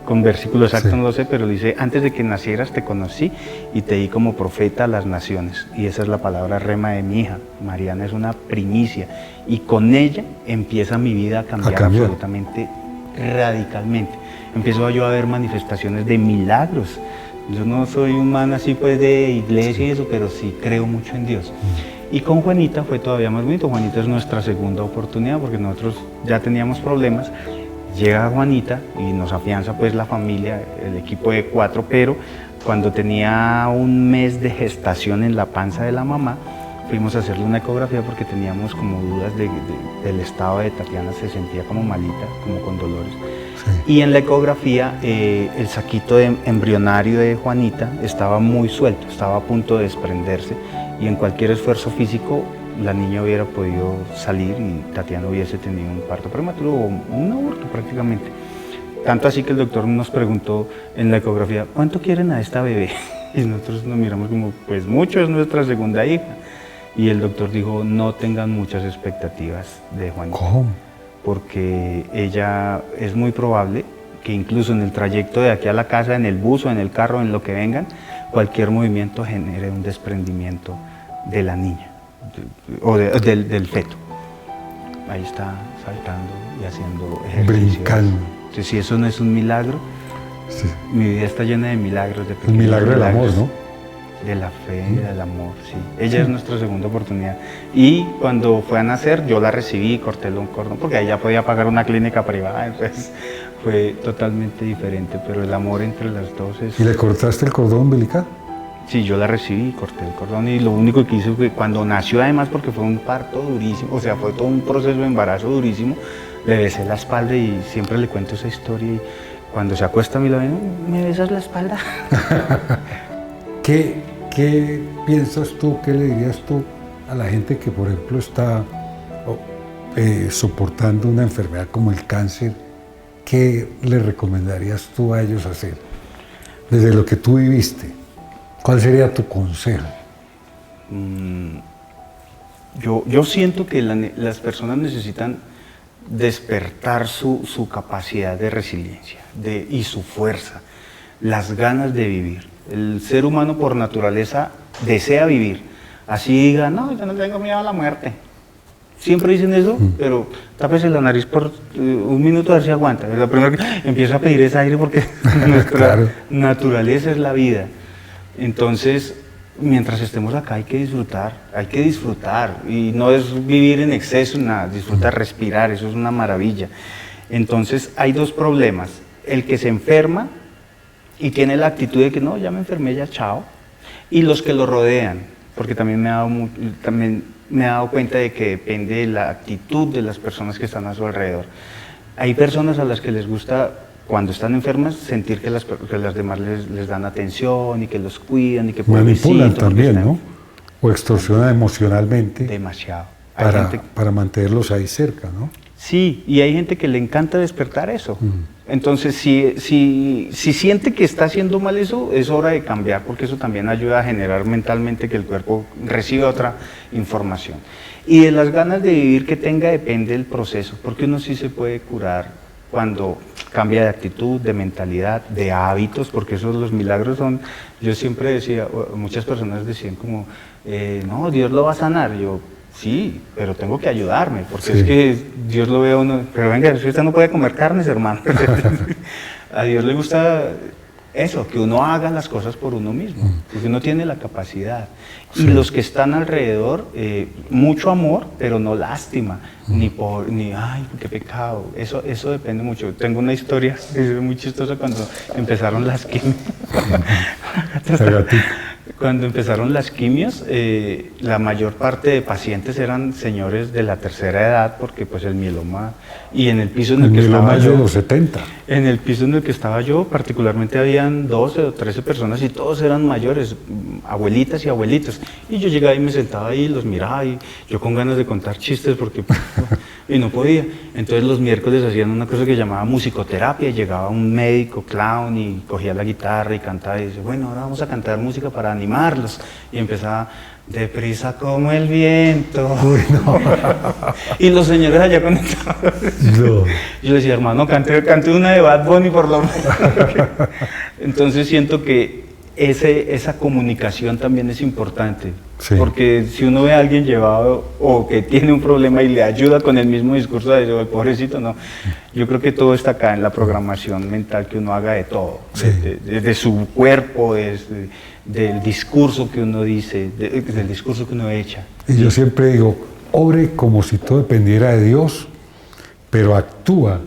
con versículo exacto Sí. no lo sé, pero dice, antes de que nacieras te conocí y te di como profeta a las naciones. Y esa es la palabra rema de mi hija. Mariana es una primicia y con ella empieza mi vida a cambiar absolutamente, radicalmente. Empiezo yo a ver manifestaciones de milagros. Yo no soy un man así pues de iglesia y eso, pero sí creo mucho en Dios. Y con Juanita fue todavía más bonito. Juanita es nuestra segunda oportunidad porque nosotros ya teníamos problemas. Llega Juanita y nos afianza pues la familia, el equipo de 4, pero cuando tenía un mes de gestación en la panza de la mamá, fuimos a hacerle una ecografía porque teníamos como dudas del estado de Tatiana, se sentía como malita, como con dolores. Sí. Y en la ecografía el saquito embrionario de Juanita estaba muy suelto, estaba a punto de desprenderse y en cualquier esfuerzo físico la niña hubiera podido salir y Tatiana hubiese tenido un parto prematuro o un aborto prácticamente. Tanto así que el doctor nos preguntó en la ecografía, ¿cuánto quieren a esta bebé? Y nosotros nos miramos como, pues mucho, es nuestra segunda hija. Y el doctor dijo, no tengan muchas expectativas de Juanita. ¿Cómo? Porque ella es muy probable que incluso en el trayecto de aquí a la casa, en el bus o en el carro, en lo que vengan, cualquier movimiento genere un desprendimiento de la niña o del feto. Ahí está saltando y haciendo ejercicios. Brincando. Entonces, si eso no es un milagro, Sí. mi vida está llena de milagros, de El pequeños milagro del amor, milagros. ¿no? De la fe, del amor, sí. Ella es nuestra segunda oportunidad. Y cuando fue a nacer, yo la recibí, corté un cordón, porque ella podía pagar una clínica privada, entonces fue totalmente diferente, pero el amor entre las dos es... ¿Y le cortaste el cordón umbilical? Sí, yo la recibí, corté el cordón y lo único que hice fue cuando nació, además, porque fue un parto durísimo, o sea, fue todo un proceso de embarazo durísimo, le besé la espalda y siempre le cuento esa historia y cuando se acuesta a mí, ¿me besas la espalda? ¿Qué piensas tú, qué le dirías tú a la gente que, por ejemplo, está soportando una enfermedad como el cáncer? ¿Qué le recomendarías tú a ellos hacer? Desde lo que tú viviste, ¿cuál sería tu consejo? Yo siento que las personas necesitan despertar su capacidad de resiliencia y su fuerza, las ganas de vivir. El ser humano por naturaleza desea vivir. Así diga, no, yo no tengo miedo a la muerte. Siempre dicen eso, pero tápese la nariz por un minuto a ver si aguanta. Lo primero que empieza a pedir es aire porque nuestra Claro. naturaleza es la vida. Entonces, mientras estemos acá hay que disfrutar. Y no es vivir en exceso, nada, disfrutar, respirar, eso es una maravilla. Entonces, hay dos problemas. El que se enferma y tiene la actitud de que no, ya me enfermé, ya chao. Y los que lo rodean, porque también me he dado cuenta de que depende de la actitud de las personas que están a su alrededor. Hay personas a las que les gusta, cuando están enfermas, sentir que las demás les dan atención y que los cuidan y que Manipulan pobrecito, porque también, están- ¿no? O extorsionan emocionalmente Demasiado. Hay gente- para mantenerlos ahí cerca, ¿no? Sí, y hay gente que le encanta despertar eso. Entonces, si siente que está haciendo mal eso, es hora de cambiar, porque eso también ayuda a generar mentalmente que el cuerpo reciba otra información. Y de las ganas de vivir que tenga depende del proceso, porque uno sí se puede curar cuando cambia de actitud, de mentalidad, de hábitos, porque esos los milagros son, yo siempre decía, muchas personas decían como, no, Dios lo va a sanar. Yo, sí, pero tengo que ayudarme, porque Sí. es que Dios lo ve a uno, pero venga, si usted no puede comer carnes, hermano. A Dios le gusta eso, que uno haga las cosas por uno mismo, porque uno tiene la capacidad. Y los que están alrededor, mucho amor, pero no lástima, ni ay, qué pecado. Eso depende mucho. Tengo una historia es muy chistosa cuando empezaron las quimios. Cuando empezaron las quimios, la mayor parte de pacientes eran señores de la tercera edad, porque pues el mieloma, y en el piso en el que estaba de yo, los 70. en el piso en el que estaba yo, particularmente habían 12 o 13 personas y todos eran mayores, abuelitas y abuelitos. Y yo llegaba y me sentaba ahí, los miraba y yo con ganas de contar chistes porque y no podía. Entonces los miércoles hacían una cosa que llamaba musicoterapia, llegaba un médico clown y cogía la guitarra y cantaba y dice, bueno, ahora vamos a cantar música para animarlos. Y empezaba, deprisa como el viento. Uy, no. Y los señores allá conectados. No. Yo decía, hermano, cante una de Bad Bunny por lo menos. Entonces siento que esa comunicación también es importante. Sí. Porque si uno ve a alguien llevado o que tiene un problema y le ayuda con el mismo discurso de decir, pobrecito, no. Yo creo que todo está acá en la programación mental, que uno haga de todo. Sí. De su cuerpo, del discurso que uno dice, del discurso que uno echa. Y yo siempre digo, obre como si todo dependiera de Dios, pero actúa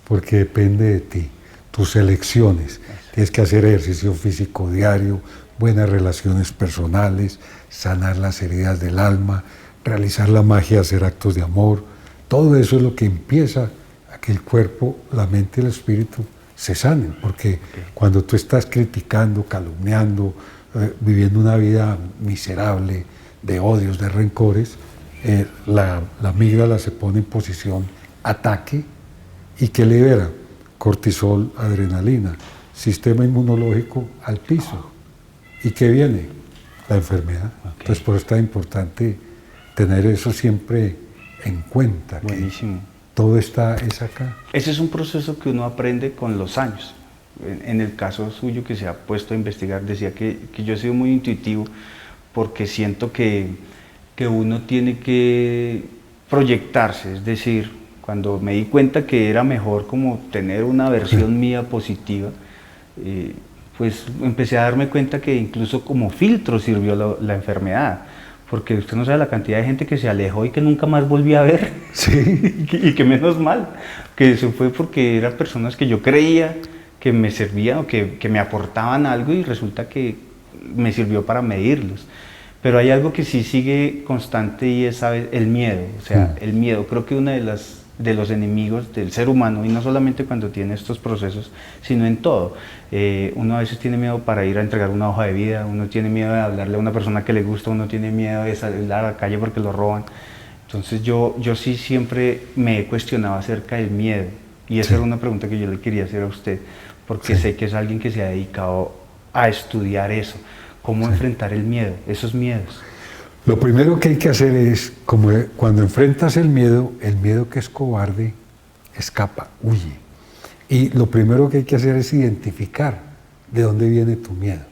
porque depende de ti, tus elecciones. Tienes que hacer ejercicio físico diario, buenas relaciones personales, sanar las heridas del alma, realizar la magia, hacer actos de amor. Todo eso es lo que empieza a que el cuerpo, la mente y el espíritu se sanen, porque cuando tú estás criticando, calumniando, viviendo una vida miserable de odios, de rencores, la amígdala se pone en posición ataque y que libera cortisol, adrenalina, sistema inmunológico al piso. ¿Y qué viene? La enfermedad. Entonces por eso es tan importante tener eso siempre en cuenta. Buenísimo. Todo es acá. Ese es un proceso que uno aprende con los años. En el caso suyo, que se ha puesto a investigar, decía que yo he sido muy intuitivo porque siento que uno tiene que proyectarse. Es decir, cuando me di cuenta que era mejor como tener una versión mía positiva, pues empecé a darme cuenta que incluso como filtro sirvió la enfermedad. Porque usted no sabe la cantidad de gente que se alejó y que nunca más volví a ver. Sí. y que menos mal, que se fue porque eran personas que yo creía que me servían o que me aportaban algo y resulta que me sirvió para medirlos. Pero hay algo que sí sigue constante y es, ¿sabes?, el miedo. O sea, el miedo, creo que uno de los enemigos del ser humano, y no solamente cuando tiene estos procesos, sino en todo. Uno a veces tiene miedo para ir a entregar una hoja de vida, uno tiene miedo de hablarle a una persona que le gusta, uno tiene miedo de salir a la calle porque lo roban. Entonces yo sí siempre me he cuestionado acerca del miedo, y esa era una pregunta que yo le quería hacer a usted, porque sé que es alguien que se ha dedicado a estudiar eso. ¿Cómo enfrentar el miedo, esos miedos? Lo primero que hay que hacer es, como cuando enfrentas el miedo que es cobarde, escapa, huye. Y lo primero que hay que hacer es identificar de dónde viene tu miedo.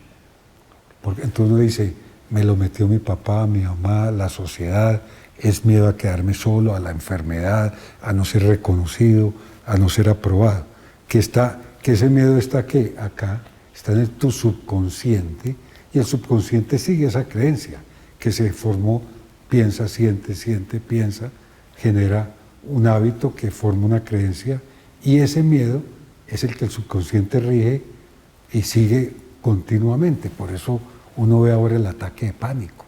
Porque entonces uno dice, me lo metió mi papá, mi mamá, la sociedad, es miedo a quedarme solo, a la enfermedad, a no ser reconocido, a no ser aprobado. Que ese miedo está acá, está en tu subconsciente, y el subconsciente sigue esa creencia que se formó, piensa, siente, piensa, genera un hábito que forma una creencia, y ese miedo es el que el subconsciente rige y sigue continuamente. Por eso uno ve ahora el ataque de pánico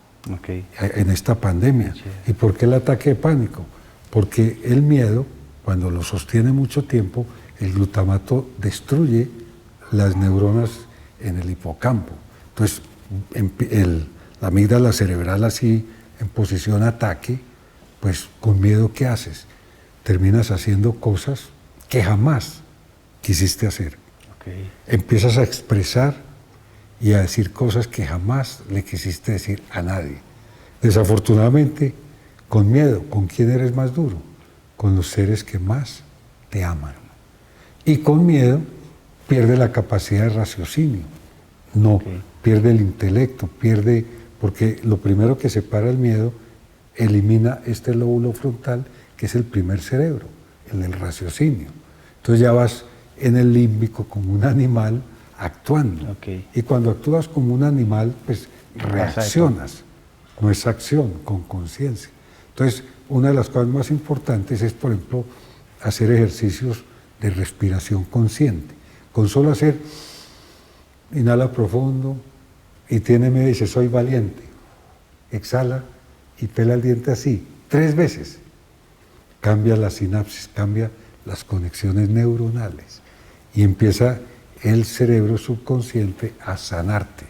en esta pandemia. Sí. ¿Y por qué el ataque de pánico? Porque el miedo, cuando lo sostiene mucho tiempo, el glutamato destruye las neuronas en el hipocampo. Entonces, la amígdala cerebral así, en posición ataque, pues con miedo, ¿qué haces? Terminas haciendo cosas que jamás quisiste hacer. Empiezas a expresar y a decir cosas que jamás le quisiste decir a nadie. Desafortunadamente, con miedo, ¿con quién eres más duro? Con los seres que más te aman. Y con miedo pierde la capacidad de raciocinio. No, pierde el intelecto, porque lo primero que separa el miedo, elimina este lóbulo frontal, que es el primer cerebro, el del raciocinio. Entonces ya vas en el límbico como un animal actuando. Y cuando actúas como un animal, pues reaccionas, no es acción, con conciencia. Entonces, una de las cosas más importantes es, por ejemplo, hacer ejercicios de respiración consciente. Con solo hacer, inhala profundo y tiene miedo y dice, soy valiente. Exhala y pela el diente así, 3 veces. Cambia la sinapsis, cambia las conexiones neuronales y empieza el cerebro subconsciente a sanarte.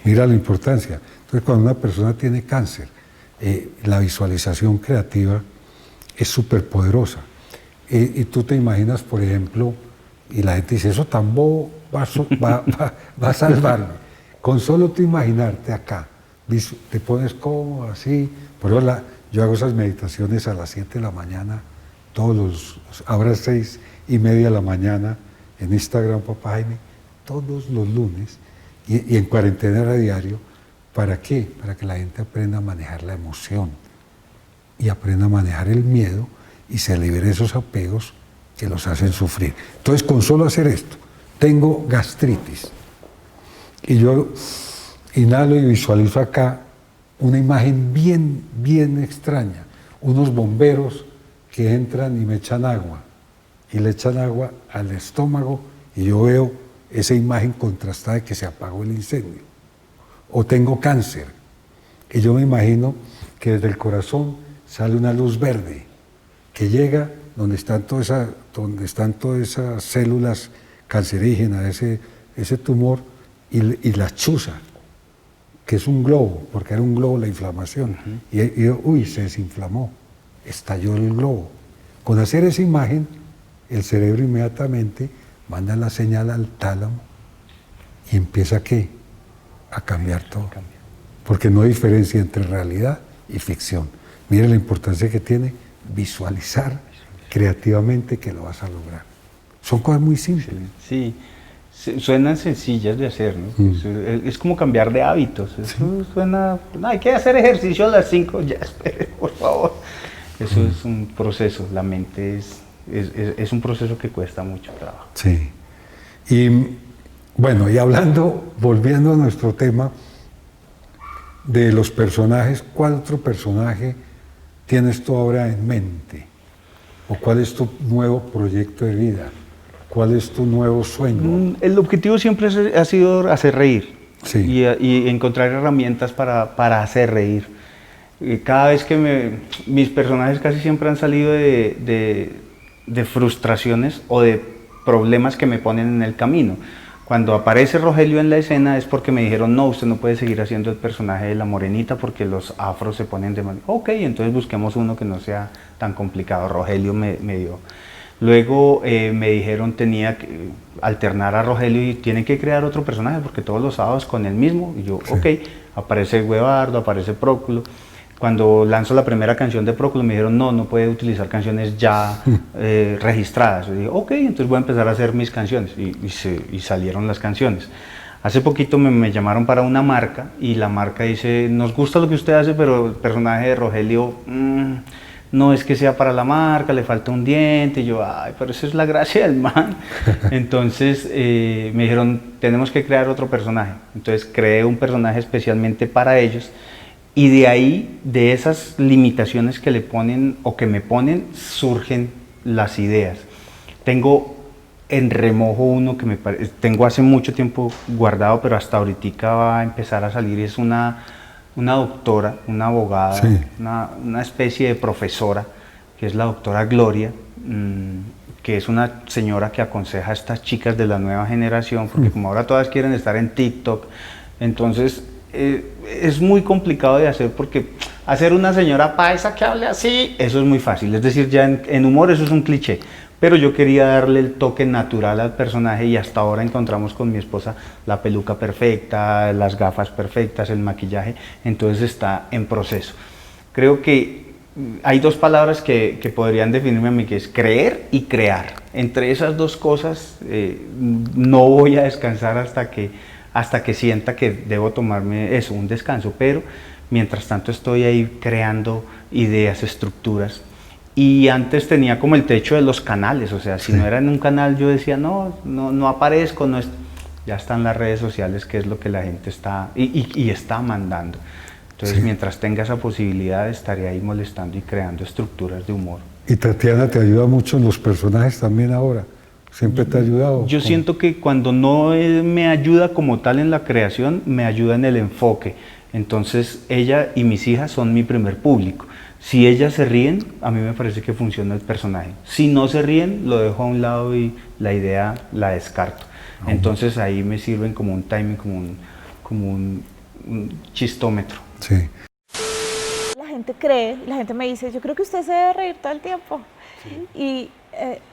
Mira la importancia. Entonces, cuando una persona tiene cáncer, la visualización creativa es súper poderosa. Y tú te imaginas, por ejemplo, y la gente dice, eso tan bobo va a salvarme. Con solo tú imaginarte acá, te pones cómodo así. Por eso yo hago esas meditaciones a las 7 de la mañana, ahora 6:30 de la mañana, en Instagram, Papá Jaime, todos los lunes, y en cuarentena era diario. ¿Para qué? Para que la gente aprenda a manejar la emoción y aprenda a manejar el miedo y se libere esos apegos que los hacen sufrir. Entonces, con solo hacer esto, tengo gastritis, y yo inhalo y visualizo acá una imagen bien extraña, unos bomberos que entran y me echan agua, y le echan agua al estómago, y yo veo esa imagen contrastada de que se apagó el incendio. O tengo cáncer, y yo me imagino que desde el corazón sale una luz verde que llega donde están todas esas células cancerígenas, ese tumor, y la chuza, que es un globo, porque era un globo la inflamación, y se desinflamó, estalló el globo. Con hacer esa imagen, el cerebro inmediatamente manda la señal al tálamo y empieza ¿qué? A cambiar todo. Porque no hay diferencia entre realidad y ficción. Mire la importancia que tiene visualizar creativamente que lo vas a lograr. Son cosas muy simples. Sí, suenan sencillas de hacer, ¿no? Es como cambiar de hábitos. Eso suena, no, hay que hacer ejercicio a las 5, ya espere, por favor. Eso es un proceso, la mente es un proceso que cuesta mucho trabajo. Sí. Y bueno, y volviendo a nuestro tema de los personajes, ¿cuál otro personaje tienes tú ahora en mente? ¿O cuál es tu nuevo proyecto de vida? ¿Cuál es tu nuevo sueño? El objetivo siempre ha sido hacer reír, Sí. y encontrar herramientas para hacer reír. Cada vez que mis personajes casi siempre han salido de frustraciones o de problemas que me ponen en el camino. Cuando aparece Rogelio en la escena es porque me dijeron, no, usted no puede seguir haciendo el personaje de la morenita porque los afros se ponen de mal. Ok, entonces busquemos uno que no sea tan complicado. Rogelio me dio. Luego me dijeron tenía que alternar a Rogelio y tienen que crear otro personaje porque todos los sábados con el mismo. Y yo, ok, aparece Guevardo, aparece Próculo. Cuando lanzo la primera canción de Próculo me dijeron no puede utilizar canciones ya registradas. Yo dije, ok, entonces voy a empezar a hacer mis canciones y salieron las canciones. Hace poquito me llamaron para una marca y la marca dice, nos gusta lo que usted hace, pero el personaje de Rogelio no es que sea para la marca, le falta un diente. Y yo, ay, pero esa es la gracia del man. Entonces me dijeron, tenemos que crear otro personaje. Entonces creé un personaje especialmente para ellos. Y de ahí, de esas limitaciones que le ponen o que me ponen, surgen las ideas. Tengo en remojo uno que tengo hace mucho tiempo guardado, pero hasta ahorita va a empezar a salir. Es una doctora, una abogada, sí, una especie de profesora, que es la doctora Gloria, que es una señora que aconseja a estas chicas de la nueva generación, porque como ahora todas quieren estar en TikTok, entonces es muy complicado de hacer, porque hacer una señora paisa que hable así, eso es muy fácil, es decir, ya en humor eso es un cliché, pero yo quería darle el toque natural al personaje y hasta ahora encontramos con mi esposa la peluca perfecta, las gafas perfectas, el maquillaje, entonces está en proceso. Creo que hay dos palabras que podrían definirme a mí, que es creer y crear. Entre esas dos cosas no voy a descansar hasta que sienta que debo tomarme un descanso, pero mientras tanto estoy ahí creando ideas, estructuras. Y antes tenía como el techo de los canales, o sea, si no era en un canal yo decía, no aparezco, ya están las redes sociales, que es lo que la gente está, y está mandando. Entonces, mientras tenga esa posibilidad, estaré ahí molestando y creando estructuras de humor. Y Tatiana te ayuda mucho en los personajes también ahora. ¿Siempre te ha ayudado? Yo siento que cuando no me ayuda como tal en la creación, me ayuda en el enfoque. Entonces, ella y mis hijas son mi primer público. Si ellas se ríen, a mí me parece que funciona el personaje. Si no se ríen, lo dejo a un lado y la idea la descarto. Entonces, ahí me sirven como un timing, como un chistómetro. Sí. La gente cree, la gente me dice, yo creo que usted se debe reír todo el tiempo. Y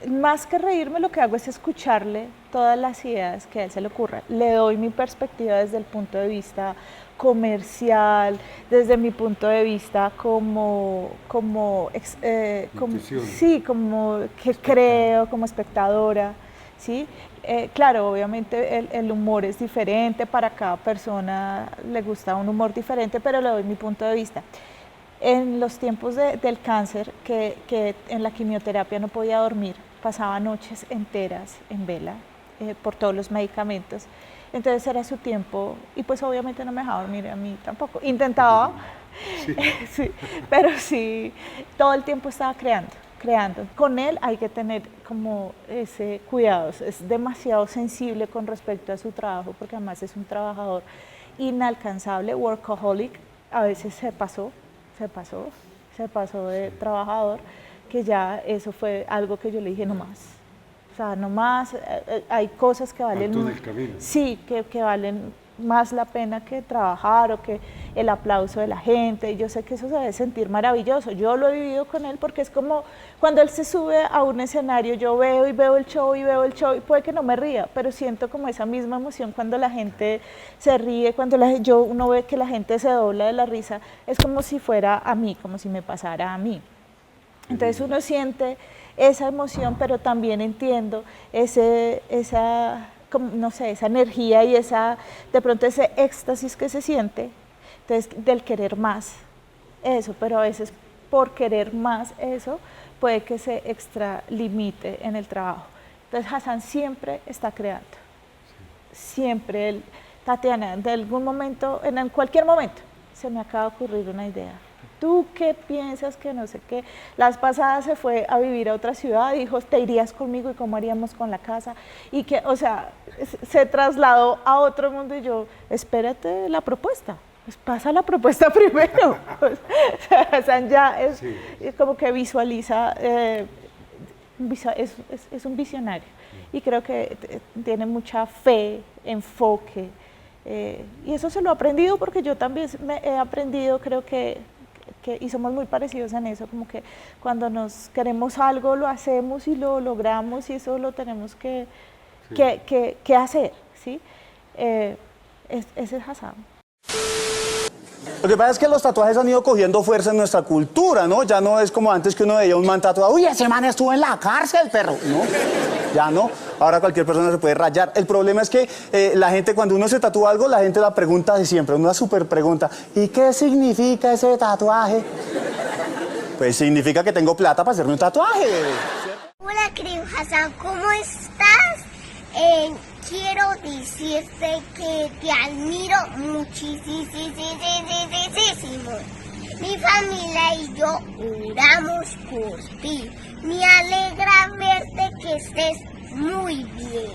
más que reírme, lo que hago es escucharle todas las ideas que a él se le ocurran. Le doy mi perspectiva desde el punto de vista comercial, desde mi punto de vista como que creo, como espectadora, ¿sí? Claro, obviamente el humor es diferente, para cada persona le gusta un humor diferente, pero le doy mi punto de vista. En los tiempos del cáncer, que en la quimioterapia no podía dormir, pasaba noches enteras en vela por todos los medicamentos. Entonces era su tiempo y pues obviamente no me dejaba dormir a mí tampoco. Intentaba, sí, pero sí, todo el tiempo estaba creando creando. Con él hay que tener como ese cuidado, es demasiado sensible con respecto a su trabajo, porque además es un trabajador inalcanzable, workaholic, a veces se pasó de trabajador, que ya eso fue algo que yo le dije no más. O sea, no más, hay cosas que valen, sí, que valen más la pena que trabajar o que el aplauso de la gente. Y yo sé que eso se debe sentir maravilloso. Yo lo he vivido con él porque es como cuando él se sube a un escenario, yo veo el show y puede que no me ría, pero siento como esa misma emoción cuando la gente se ríe, cuando uno ve que la gente se dobla de la risa, es como si fuera a mí, como si me pasara a mí. Entonces uno siente esa emoción, pero también entiendo esa energía y de pronto ese éxtasis que se siente, entonces, del querer más eso, pero a veces por querer más eso puede que se extralimite en el trabajo. Entonces Hassan siempre está creando, siempre él, Tatiana, de algún momento, en cualquier momento, se me acaba de ocurrir una idea. ¿Tú qué piensas que no sé qué? La vez pasada se fue a vivir a otra ciudad, dijo, ¿te irías conmigo y cómo haríamos con la casa? Y que, o sea, se trasladó a otro mundo y yo, espérate la propuesta, pues pasa la propuesta primero. O sea, ya es como que visualiza, es un visionario y creo que tiene mucha fe, enfoque, y eso se lo he aprendido porque yo también he aprendido, creo que y somos muy parecidos en eso, como que cuando nos queremos algo lo hacemos y lo logramos y eso lo tenemos que hacer, ¿sí? Ese es Hassan. Lo que pasa es que los tatuajes han ido cogiendo fuerza en nuestra cultura, ¿no? Ya no es como antes que uno veía un man tatuado, uy, ese man estuvo en la cárcel, perro. No, ya no. Ahora cualquier persona se puede rayar. El problema es que la gente, cuando uno se tatúa algo, la gente la pregunta de siempre, una súper pregunta, ¿y qué significa ese tatuaje? Pues significa que tengo plata para hacerme un tatuaje. Hola, querido Hassan, ¿cómo estás? Quiero decirte que te admiro muchísimo. Mi familia y yo oramos por ti. Me alegra verte que estés muy bien.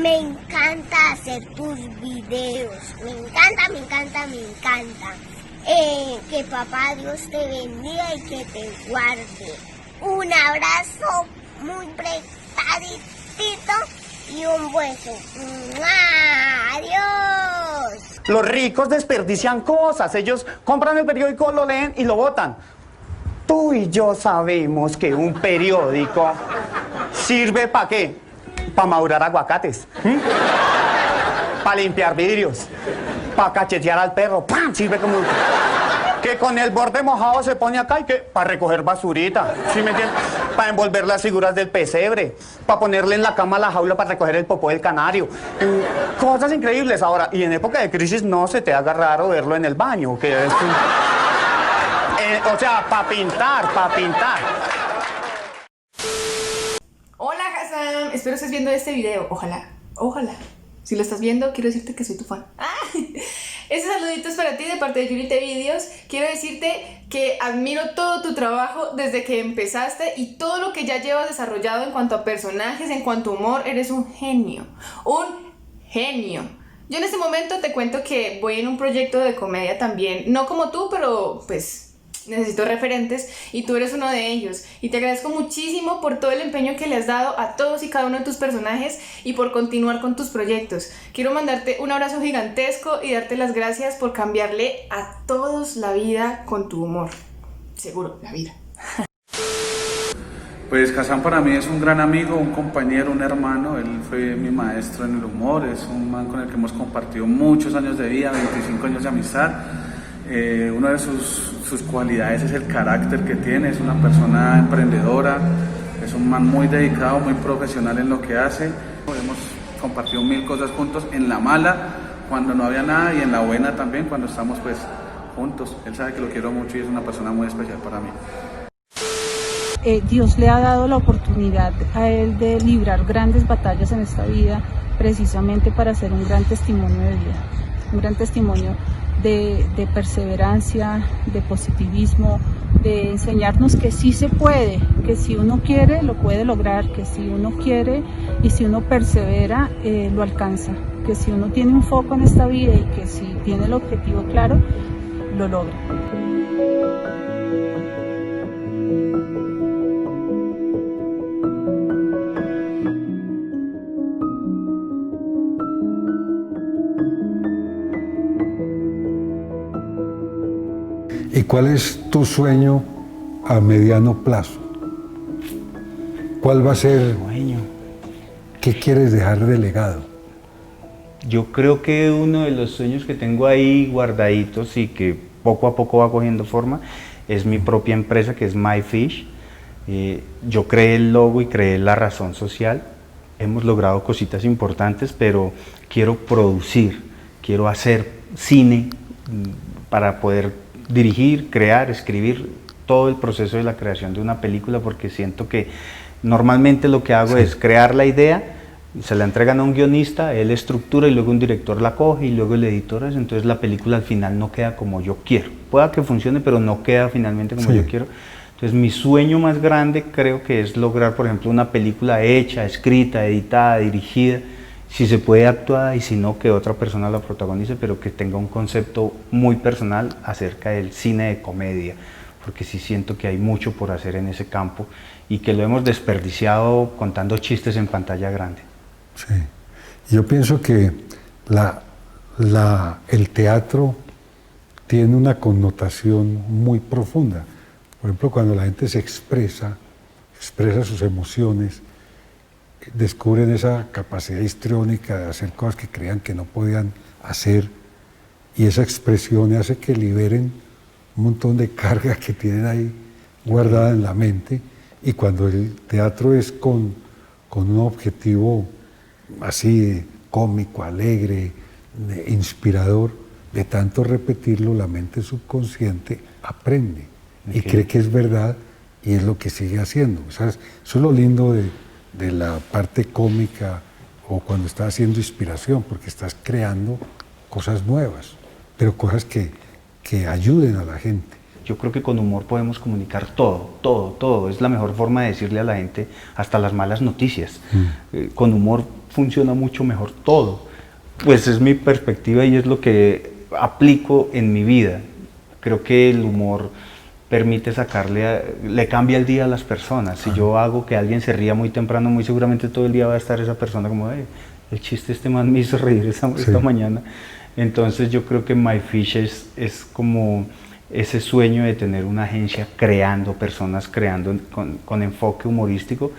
Me encanta hacer tus videos. Me encanta. Que papá Dios te bendiga y que te guarde. Un abrazo muy apretadito y un beso. ¡Adiós! Los ricos desperdician cosas. Ellos compran el periódico, lo leen y lo botan. Tú y yo sabemos que un periódico sirve ¿para qué? Para madurar aguacates. Para limpiar vidrios. Para cachetear al perro. ¡Pam! Sirve como... Que con el borde mojado se pone acá y que para recoger basurita, ¿sí me entiendes? Para envolver las figuras del pesebre, para ponerle en la cama la jaula para recoger el popó del canario. Cosas increíbles. Ahora, y en época de crisis no se te haga raro verlo en el baño, que es o sea, para pintar. Hola Hassan, espero estés viendo este video, ojalá. Si lo estás viendo, quiero decirte que soy tu fan. Ese saludito es para ti de parte de Yurite Videos. Quiero decirte que admiro todo tu trabajo desde que empezaste y todo lo que ya llevas desarrollado en cuanto a personajes, en cuanto a humor. Eres un genio, Yo en este momento te cuento que voy en un proyecto de comedia también, no como tú, pero pues necesito referentes y tú eres uno de ellos. Y te agradezco muchísimo por todo el empeño que le has dado a todos y cada uno de tus personajes y por continuar con tus proyectos. Quiero mandarte un abrazo gigantesco y darte las gracias por cambiarle a todos la vida con tu humor. Seguro, la vida. Pues Hassan para mí es un gran amigo, un compañero, un hermano. Él fue mi maestro en el humor, es un man con el que hemos compartido muchos años de vida, 25 años de amistad. Una de sus cualidades es el carácter que tiene, es una persona emprendedora, es un man muy dedicado, muy profesional en lo que hace. Hemos compartido 1000 cosas juntos, en la mala, cuando no había nada, y en la buena también, cuando estamos pues juntos. Él sabe que lo quiero mucho y es una persona muy especial para mí. Dios le ha dado la oportunidad a él de librar grandes batallas en esta vida, precisamente para hacer un gran testimonio de vida, un gran testimonio de perseverancia, de positivismo, de enseñarnos que sí se puede, que si uno quiere lo puede lograr, que si uno quiere y si uno persevera lo alcanza, que si uno tiene un foco en esta vida y que si tiene el objetivo claro, lo logra. ¿Y cuál es tu sueño a mediano plazo? ¿Cuál va a ser? Sueño. ¿Qué quieres dejar de legado? Yo creo que uno de los sueños que tengo ahí guardaditos y que poco a poco va cogiendo forma es mi propia empresa, que es MyFish. Yo creé el logo y creé la razón social. Hemos logrado cositas importantes, pero quiero producir, quiero hacer cine para poder dirigir, crear, escribir todo el proceso de la creación de una película, porque siento que normalmente lo que hago es crear la idea, se la entregan a un guionista, él estructura y luego un director la coge y luego el editor es, entonces la película al final no queda como yo quiero. Pueda que funcione, pero no queda finalmente como yo quiero. Entonces mi sueño más grande creo que es lograr, por ejemplo, una película hecha, escrita, editada, dirigida, si se puede actuada y si no, que otra persona la protagonice, pero que tenga un concepto muy personal acerca del cine de comedia, porque sí siento que hay mucho por hacer en ese campo y que lo hemos desperdiciado contando chistes en pantalla grande. Sí, yo pienso que el teatro tiene una connotación muy profunda. Por ejemplo, cuando la gente se expresa sus emociones, descubren esa capacidad histriónica de hacer cosas que creían que no podían hacer, y esa expresión hace que liberen un montón de carga que tienen ahí guardada en la mente, y cuando el teatro es con un objetivo así cómico, alegre, inspirador, de tanto repetirlo, la mente subconsciente aprende y cree que es verdad y es lo que sigue haciendo. ¿Sabes? Eso es lo lindo de la parte cómica o cuando estás haciendo inspiración, porque estás creando cosas nuevas, pero cosas que ayuden a la gente. Yo creo que con humor podemos comunicar todo. Es la mejor forma de decirle a la gente hasta las malas noticias. Con humor funciona mucho mejor todo. Pues es mi perspectiva y es lo que aplico en mi vida. Creo que el humor permite le cambia el día a las personas. Si yo hago que alguien se ría muy temprano, muy seguramente todo el día va a estar esa persona como, el chiste este man me hizo reír esta mañana. Entonces yo creo que MyFish es como ese sueño de tener una agencia creando, personas creando con enfoque humorístico,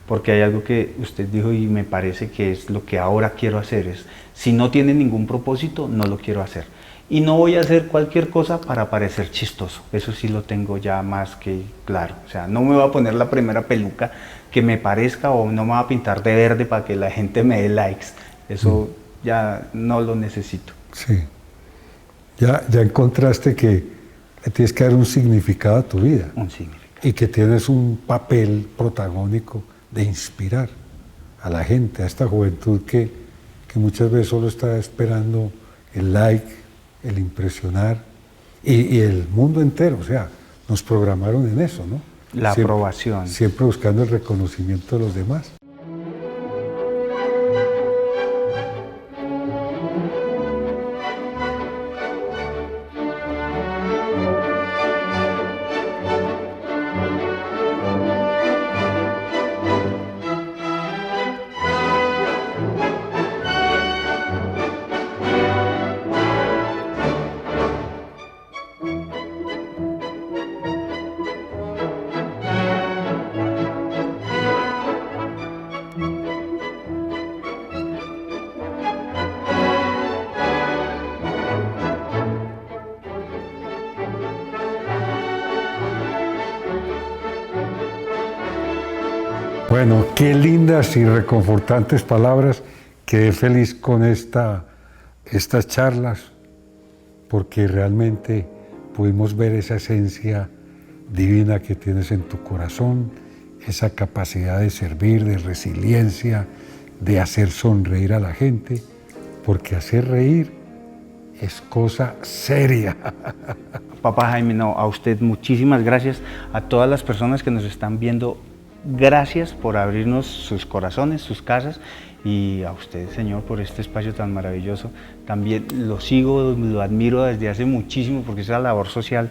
porque hay algo que usted dijo y me parece que es lo que ahora quiero hacer, es si no tiene ningún propósito, no lo quiero hacer. Y no voy a hacer cualquier cosa para parecer chistoso, eso sí lo tengo ya más que claro. O sea, no me voy a poner la primera peluca que me parezca o no me voy a pintar de verde para que la gente me dé likes, eso ya no lo necesito. Sí, ya encontraste que le tienes que dar un significado a tu vida. Un significado. Y que tienes un papel protagónico de inspirar a la gente, a esta juventud que muchas veces solo está esperando el like, el impresionar, y el mundo entero, o sea, nos programaron en eso, ¿no? La aprobación. Siempre buscando el reconocimiento de los demás. Bueno, qué lindas y reconfortantes palabras. Quedé feliz con estas charlas porque realmente pudimos ver esa esencia divina que tienes en tu corazón, esa capacidad de servir, de resiliencia, de hacer sonreír a la gente, porque hacer reír es cosa seria. Papá Jaime, no, a usted muchísimas gracias, a todas las personas que nos están viendo, gracias por abrirnos sus corazones, sus casas, y a usted, Señor, por este espacio tan maravilloso. También lo sigo, lo admiro desde hace muchísimo, porque esa labor social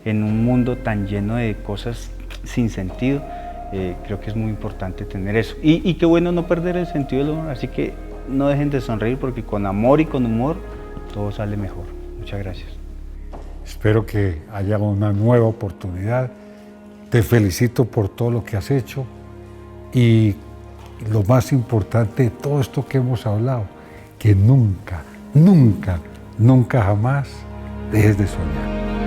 en un mundo tan lleno de cosas sin sentido, creo que es muy importante tener eso. Y qué bueno no perder el sentido del humor, así que no dejen de sonreír, porque con amor y con humor todo sale mejor. Muchas gracias. Espero que haya una nueva oportunidad. Te felicito por todo lo que has hecho y lo más importante de todo esto que hemos hablado, que nunca, nunca, nunca jamás dejes de soñar.